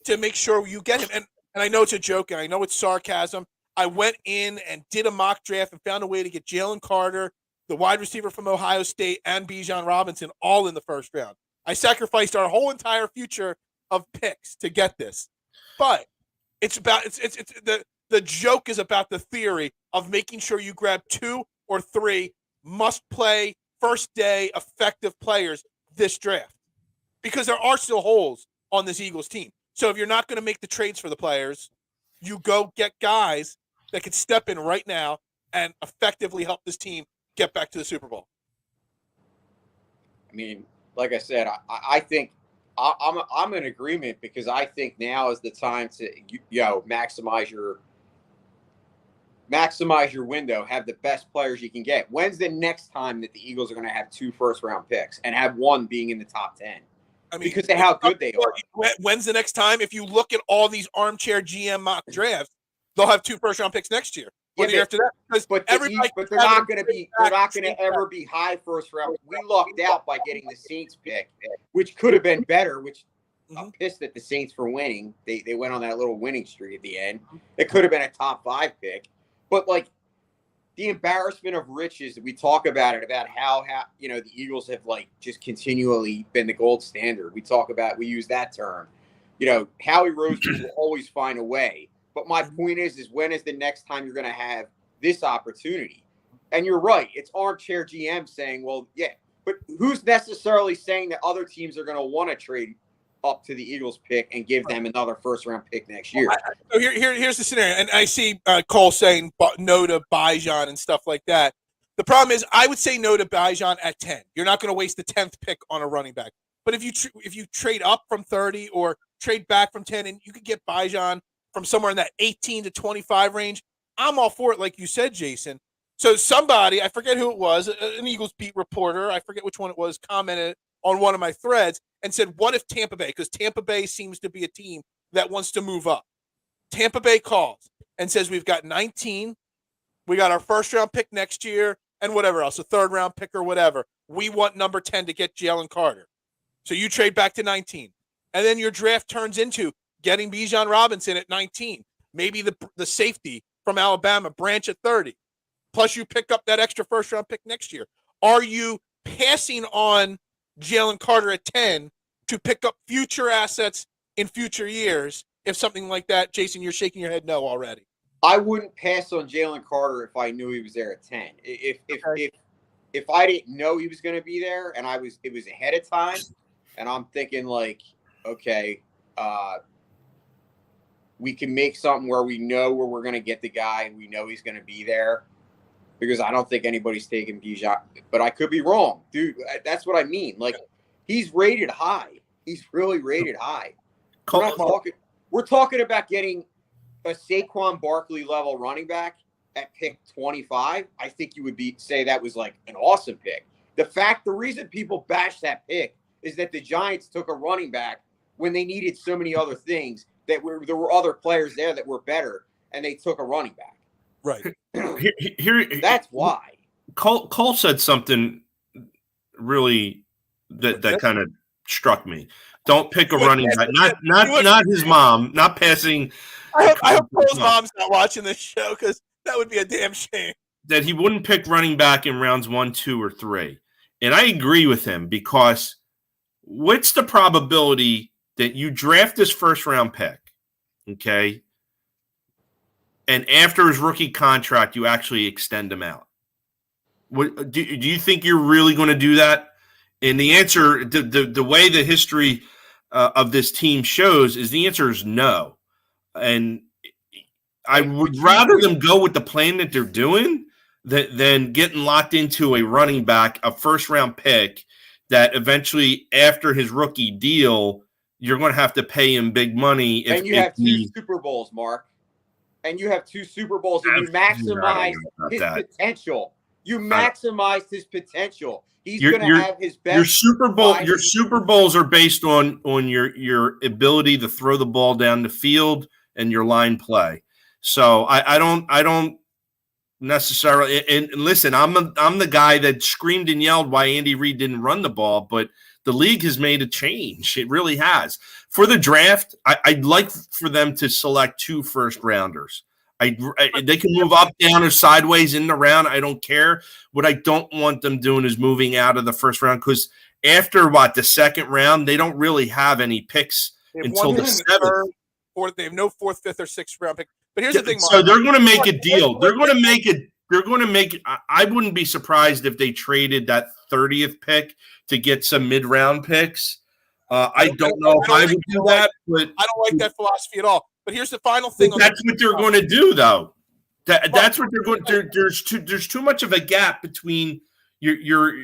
to make sure you get him. And I know it's a joke, and I know it's sarcasm. I went in and did a mock draft and found a way to get Jalen Carter, the wide receiver from Ohio State, and Bijan Robinson all in the first round. I sacrificed our whole entire future of picks to get this. But it's about the joke is about the theory of making sure you grab 2 or 3 must-play, first-day, effective players this draft. Because there are still holes on this Eagles team. So if you're not going to make the trades for the players, you go get guys that can step in right now and effectively help this team get back to the Super Bowl. I mean, like I said, I think I'm in agreement because I think now is the time to maximize your window, have the best players you can get. When's the next time that the Eagles are going to have 2 first-round picks and have one being in the top 10? I mean, because of how good they are. When's the next time? If you look at all these armchair GM mock drafts, they'll have 2 first-round picks next year. Or the year after that. But they're not going to ever be high first round. We lucked out by getting the Saints pick, which could have been better. Which I'm pissed at the Saints for winning. They went on that little winning streak at the end. It could have been a top 5 pick, but like the embarrassment of riches. We talk about it about how the Eagles have like just continually been the gold standard. We use that term. Howie Roseman will always find a way. But my point is when is the next time you're going to have this opportunity? And you're right. It's armchair GM saying, well, yeah, but who's necessarily saying that other teams are going to want to trade up to the Eagles pick and give them another first-round pick next year? So here's the scenario. And I see Cole saying no to Bijan and stuff like that. The problem is I would say no to Bijan at 10. You're not going to waste the 10th pick on a running back. But if you trade up from 30 or trade back from 10 and you could get Bijan from somewhere in that 18 to 25 range, I'm all for it, like you said, Jason. So somebody, I forget who it was, an Eagles beat reporter, I forget which one it was, commented on one of my threads and said, what if Tampa Bay, because Tampa Bay seems to be a team that wants to move up. Tampa Bay calls and says, we've got 19, we got our first-round pick next year, and whatever else, a third-round pick or whatever. We want number 10 to get Jalen Carter. So you trade back to 19. And then your draft turns into getting Bijan Robinson at 19, maybe the safety from Alabama, Branch at 30. Plus you pick up that extra first-round pick next year. Are you passing on Jalen Carter at 10 to pick up future assets in future years? If something like that, Jason, you're shaking your head no already. I wouldn't pass on Jalen Carter if I knew he was there at 10. If I didn't know he was going to be there and it was ahead of time, and I'm thinking like, okay, we can make something where we know where we're going to get the guy and we know he's going to be there, because I don't think anybody's taking Bijan, but I could be wrong, dude. That's what I mean. Like, he's rated high. He's really rated high. We're talking about getting a Saquon Barkley level running back at pick 25. I think you would say that was like an awesome pick. The reason people bash that pick is that the Giants took a running back when they needed so many other things, there were other players there that were better, and they took a running back. Right. That's why. Cole said something really that kind of struck me. Don't pick a running back. Not his mom. Not passing. I hope Cole's mom's not watching this show, because that would be a damn shame. That he wouldn't pick running back in rounds 1, 2, or 3. And I agree with him, because what's the probability that you draft this first-round pick, okay, and after his rookie contract, you actually extend him out? Do you think you're really going to do that? And the answer, the way the history of this team shows, is the answer is no. And I would rather them go with the plan that they're doing than getting locked into a running back, a first-round pick, that eventually, after his rookie deal, you're going to have to pay him big money. And you have 2 Super Bowls, Mark. And you have 2 Super Bowls, and you maximize his potential. You maximized his potential. He's going to have his best. Your Super Bowls are based on your ability to throw the ball down the field and your line play. So I don't necessarily. And listen, I'm the guy that screamed and yelled why Andy Reid didn't run the ball, but the league has made a change. It really has. For the draft, I'd like for them to select 2 first-rounders. They can move up, down, or sideways in the round. I don't care. What I don't want them doing is moving out of the first round, because after, the second round, they don't really have any picks until the 7th. Or they have no 4th, 5th, or 6th round pick. But here's the thing, Mark. So they're going to make a deal. They're going to make it. I wouldn't be surprised if they traded that 30th pick to get some mid-round picks. I don't know if I would do that, but I don't like that philosophy at all. But here's the final thing. That's what they're going to do, though. That's what they're going to do. There's too much of a gap between your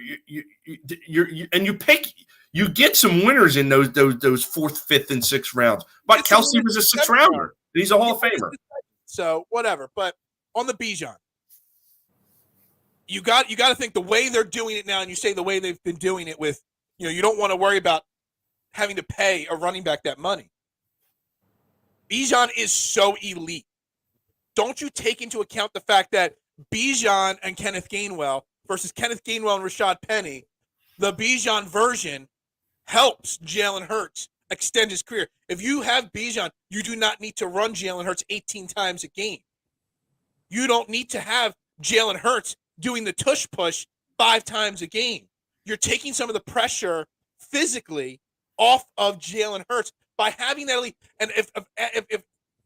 and you get some winners in those 4th, 5th, and 6th rounds. But Kelsey was a 6th rounder. He's a Hall of Famer. So whatever. But on the Bijan, you got to think the way they're doing it now, and you say the way they've been doing it with, you don't want to worry about having to pay a running back that money. Bijan is so elite. Don't you take into account the fact that Bijan and Kenneth Gainwell versus Kenneth Gainwell and Rashad Penny, the Bijan version helps Jalen Hurts extend his career. If you have Bijan, you do not need to run Jalen Hurts 18 times a game. You don't need to have Jalen Hurts doing the tush push 5 times a game. You're taking some of the pressure physically off of Jalen Hurts by having that elite. And if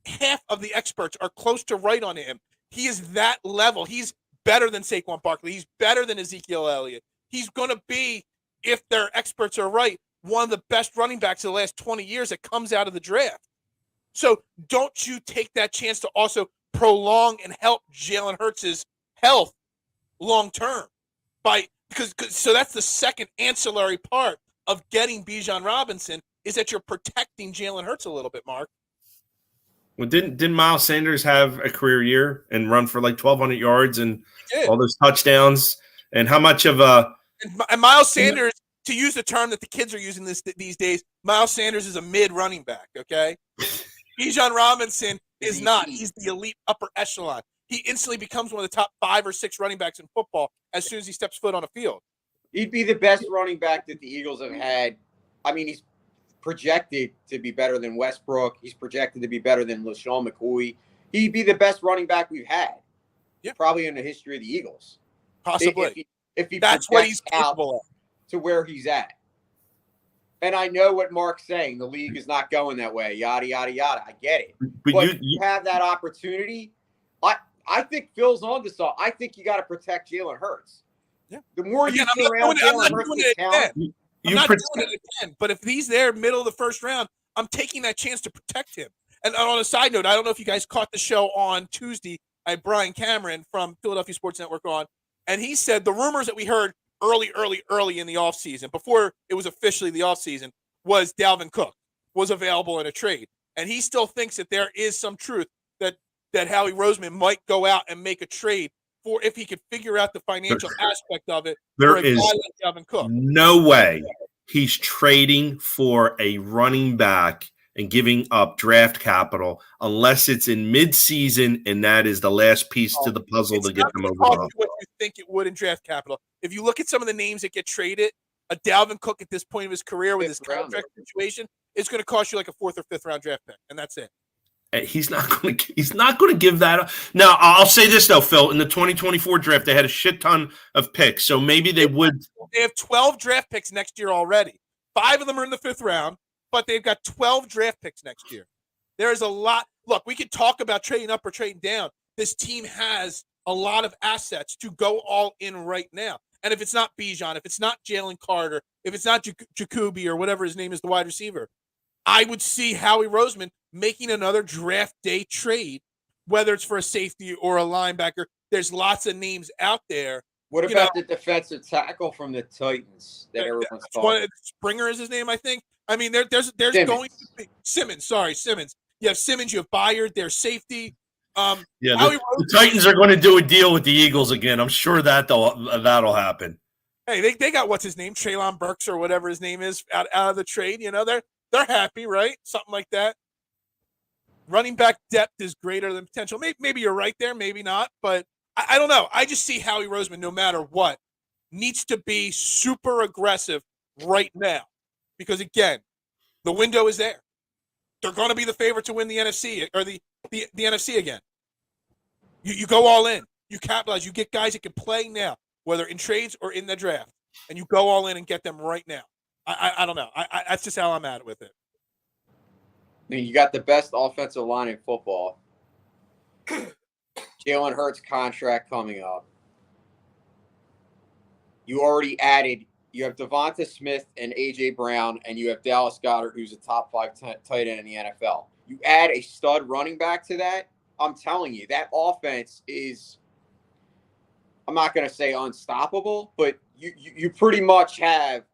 half of the experts are close to right on him, he is that level. He's better than Saquon Barkley. He's better than Ezekiel Elliott. He's going to be, if their experts are right, one of the best running backs of the last 20 years that comes out of the draft. So don't you take that chance to also prolong and help Jalen Hurts' health long term because that's the second ancillary part of getting Bijan Robinson, is that you're protecting Jalen Hurts a little bit, Mark. Well, didn't Miles Sanders have a career year and run for like 1,200 yards and all those touchdowns? And how much of a and Miles Sanders, to use the term that the kids are using these days, Miles Sanders is a mid running back. Okay, Bijan Robinson is not. He's the elite upper echelon. He instantly becomes one of the top 5 or 6 running backs in football as soon as he steps foot on a field. He'd be the best running back that the Eagles have had. I mean, he's projected to be better than Westbrook. He's projected to be better than LaShawn McCoy. He'd be the best running back we've had, probably in the history of the Eagles. Possibly. If he that's what he's capable of. To where he's at. And I know what Mark's saying. The league is not going that way. Yada, yada, yada. I get it. But you have that opportunity. I think Phil's on to something. I think you got to protect Jalen Hurts. Yeah. The more you surround Jalen Hurts with talent. I'm not doing it again. But if he's there middle of the first round, I'm taking that chance to protect him. And on a side note, I don't know if you guys caught the show on Tuesday. I had Brian Cameron from Philadelphia Sports Network on. And he said the rumors that we heard early in the offseason, before it was officially the offseason, was Dalvin Cook was available in a trade. And he still thinks that there is some truth that Howie Roseman might go out and make a trade for if he could figure out the financial aspect of it. There is Dalvin Cook. No way he's trading for a running back and giving up draft capital unless it's in midseason, and that is the last piece to the puzzle to get them over the hump. What you think it would in draft capital. If you look at some of the names that get traded, a Dalvin Cook at this point of his career with his contract situation is going to cost you like a 4th or 5th round draft pick, and that's it. He's not going to give that up. Now, I'll say this though, Phil. In the 2024 draft, they had a shit ton of picks, so maybe they would. They have 12 draft picks next year already. 5 of them are in the 5th round, but they've got 12 draft picks next year. There is a lot. Look, we could talk about trading up or trading down. This team has a lot of assets to go all in right now. And if it's not Bijan, if it's not Jalen Carter, if it's not Jacoby or whatever his name is, the wide receiver, I would see Howie Roseman making another draft day trade, whether it's for a safety or a linebacker. There's lots of names out there. What about the defensive tackle from the Titans that everyone's talking? Springer is his name, I think. I mean, there's going to be Simmons. Sorry, Simmons. You have Simmons. You have Byard. There's safety. The Titans are going to do a deal with the Eagles again. I'm sure that'll happen. Hey, they got what's his name, Treylon Burks or whatever his name is, out of the trade. You know, they're happy, right? Something like that. Running back depth is greater than potential. Maybe you're right there, maybe not, but I don't know. I just see Howie Roseman, no matter what, needs to be super aggressive right now because, again, the window is there. They're going to be the favorite to win the NFC or the NFC again. You go all in. You capitalize. You get guys that can play now, whether in trades or in the draft, and you go all in and get them right now. I don't know. That's just how I'm at it with it. I mean, you got the best offensive line in football. Jalen Hurts contract coming up. You already added. You have Devonta Smith and A.J. Brown, and you have Dallas Goedert, who's a top 5 tight end in the NFL. You add a stud running back to that, I'm telling you, that offense is, I'm not going to say unstoppable, but you pretty much have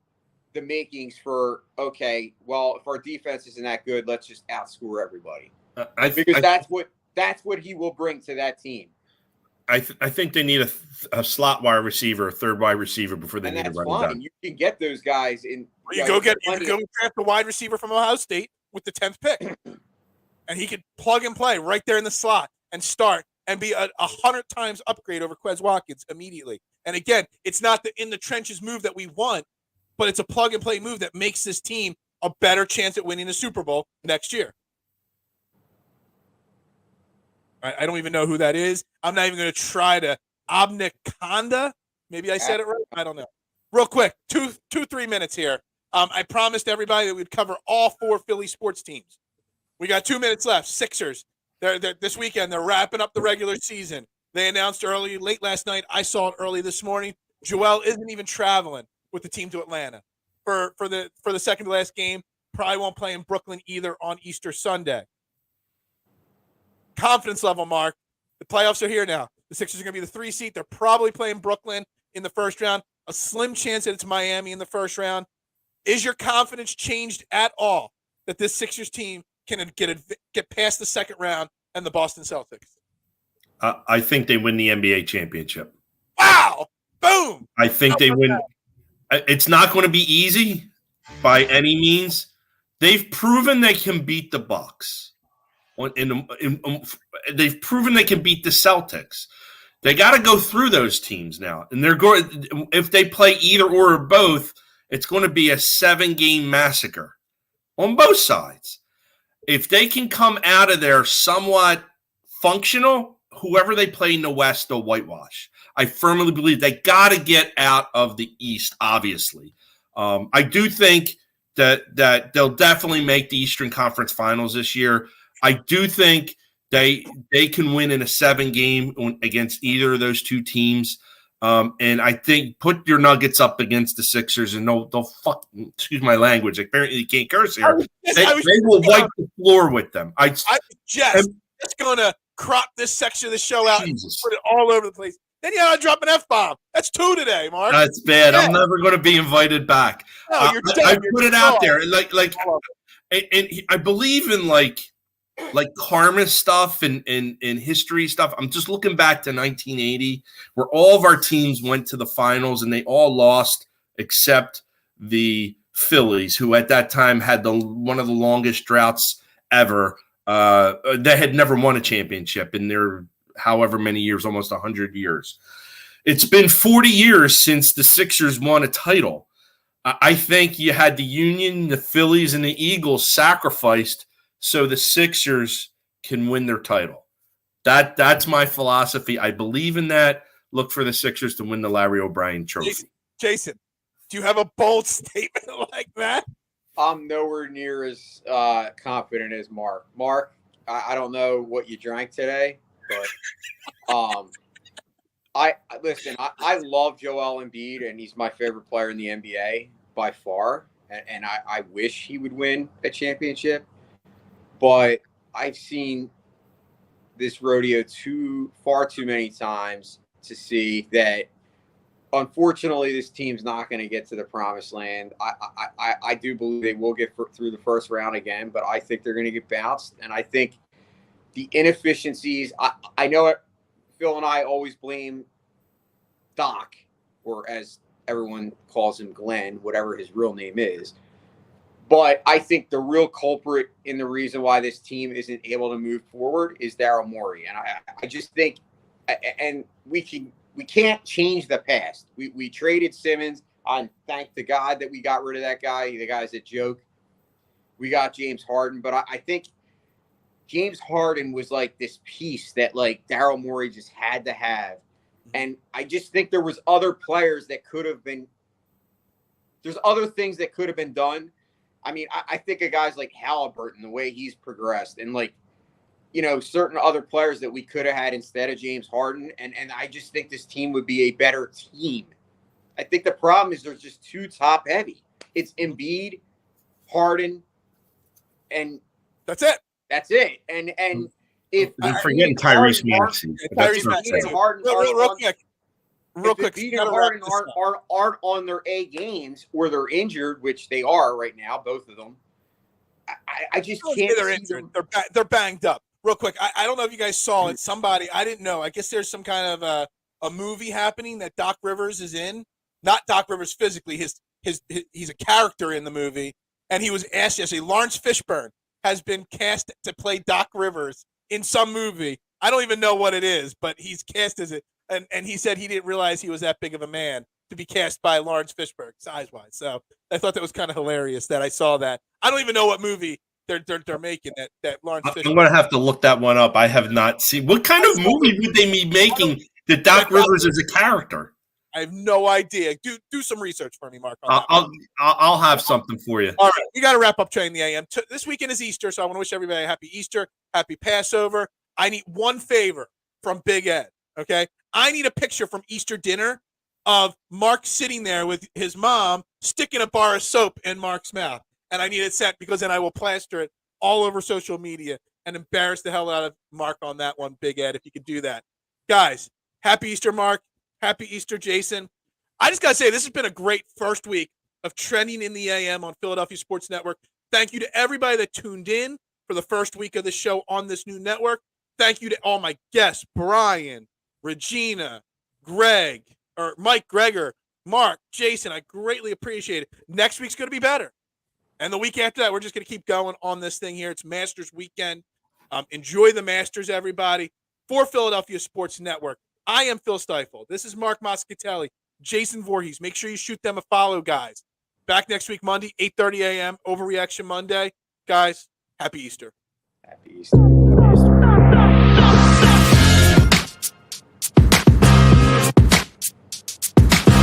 the makings for, okay, well, if our defense isn't that good, let's just outscore everybody. Because that's what he will bring to that team. I think they need a slot wide receiver, a third wide receiver before they need a running back. You can get those guys in. You go draft a wide receiver from Ohio State with the 10th pick, and he could plug and play right there in the slot and start and be 100 times upgrade over Quez Watkins immediately. And again, it's not the in the trenches move that we want, but it's a plug and play move that makes this team a better chance at winning the Super Bowl next year. I don't even know who that is. I'm not even going to try to Obnikonda. Maybe I said it right. I don't know. Real quick, 3 minutes here. I promised everybody that we'd cover all 4 Philly sports teams. We got 2 minutes left. Sixers. They're this weekend. They're wrapping up the regular season. They announced late last night. I saw it early this morning. Joel isn't even traveling with the team to Atlanta for the second to last game. Probably won't play in Brooklyn either on Easter Sunday. Confidence level, Mark. The playoffs are here now. The Sixers are going to be the 3 seed. They're probably playing Brooklyn in the first round. A slim chance that it's Miami in the first round. Is your confidence changed at all that this Sixers team can get past the second round and the Boston Celtics? I think they win the NBA championship. Wow! Boom! I think they win. It's not going to be easy by any means. They've proven they can beat the Bucks. They've proven they can beat the Celtics. They got to go through those teams now, and they're going. If they play either or both, it's going to be a 7-game massacre on both sides. If they can come out of there somewhat functional, whoever they play in the West, they'll whitewash. I firmly believe they got to get out of the East, obviously. I do think that they'll definitely make the Eastern Conference Finals this year. I do think they can win in a 7-game against either of those two teams. And I think put your Nuggets up against the Sixers and they'll excuse my language. Apparently you can't curse here. They will wipe the floor with them. I just going to crop this section of the show out and put it all over the place. Then you gotta drop an F-bomb. That's 2 today, Mark. That's bad. Yeah. I'm never going to be invited back. No, you're done. I put it out there. And I believe in like karma stuff and history stuff. I'm just looking back to 1980 where all of our teams went to the finals and they all lost except the Phillies, who at that time had one of the longest droughts ever. They had never won a championship in their however many years, almost 100 years. It's been 40 years since the Sixers won a title. I think you had the Union, the Phillies, and the Eagles sacrificed so the Sixers can win their title. That's my philosophy. I believe in that. Look for the Sixers to win the Larry O'Brien trophy. Jason, do you have a bold statement like that? I'm nowhere near as confident as Mark. Mark, I don't know what you drank today, but I love Joel Embiid, and he's my favorite player in the NBA by far, and I wish he would win a championship. But I've seen this rodeo far too many times to see that, unfortunately, this team's not going to get to the promised land. I do believe they will get through the first round again, but I think they're going to get bounced. And I think the inefficiencies, I know it, Phil and I always blame Doc, or as everyone calls him, Glenn, whatever his real name is. But I think the real culprit in the reason why this team isn't able to move forward is Daryl Morey. And I just think, and we can't change the past. We traded Simmons. Thank the God that we got rid of that guy. The guy's a joke. We got James Harden. But I think James Harden was like this piece that like Daryl Morey just had to have. And I just think there was other players that could have been – there's other things that could have been done. I mean, I think of guys like Halliburton, the way he's progressed, and like, you know, certain other players that we could have had instead of James Harden. And I just think this team would be a better team. I think the problem is there's just too top heavy. It's Embiid, Harden, and that's it. That's it. And if you're forgetting Tyrese Maxey. Real quick, Embiid and Harden aren't on their A games, or they're injured, which they are right now, both of them. I just can't. They're injured. They're banged up. Real quick, I don't know if you guys saw it. Somebody, I didn't know. I guess there's some kind of a movie happening that Doc Rivers is in. Not Doc Rivers physically. He's a character in the movie, and he was asked yesterday. Lawrence Fishburne has been cast to play Doc Rivers in some movie. I don't even know what it is, but he's cast as it. And he said he didn't realize he was that big of a man to be cast by Lawrence Fishburne, size-wise. So I thought that was kind of hilarious that I saw that. I don't even know what movie they're making that Lawrence Fishburne. I'm going to have to look that one up. I have not seen. What kind of movie would they be making that Doc Rivers is a character? I have no idea. Do some research for me, Mark. On that I'll have something for you. All right, we got to wrap up Training the AM. This weekend is Easter, so I want to wish everybody a happy Easter, happy Passover. I need one favor from Big Ed, okay? I need a picture from Easter dinner of Mark sitting there with his mom sticking a bar of soap in Mark's mouth. And I need it sent because then I will plaster it all over social media and embarrass the hell out of Mark on that one, Big Ed, if you could do that. Guys, happy Easter, Mark. Happy Easter, Jason. I just got to say, this has been a great first week of Trending in the AM on Philadelphia Sports Network. Thank you to everybody that tuned in for the first week of the show on this new network. Thank you to all my guests, Brian, Regina, Mike Gregor, Mark, Jason. I greatly appreciate it. Next week's going to be better. And the week after that, we're just going to keep going on this thing here. It's Masters weekend. Enjoy the Masters, everybody. For Philadelphia Sports Network, I am Phil Stiefel. This is Marc Moscatelli, Jason Vorhees. Make sure you shoot them a follow, guys. Back next week, Monday, 8:30 a.m., Overreaction Monday. Guys, happy Easter. Happy Easter.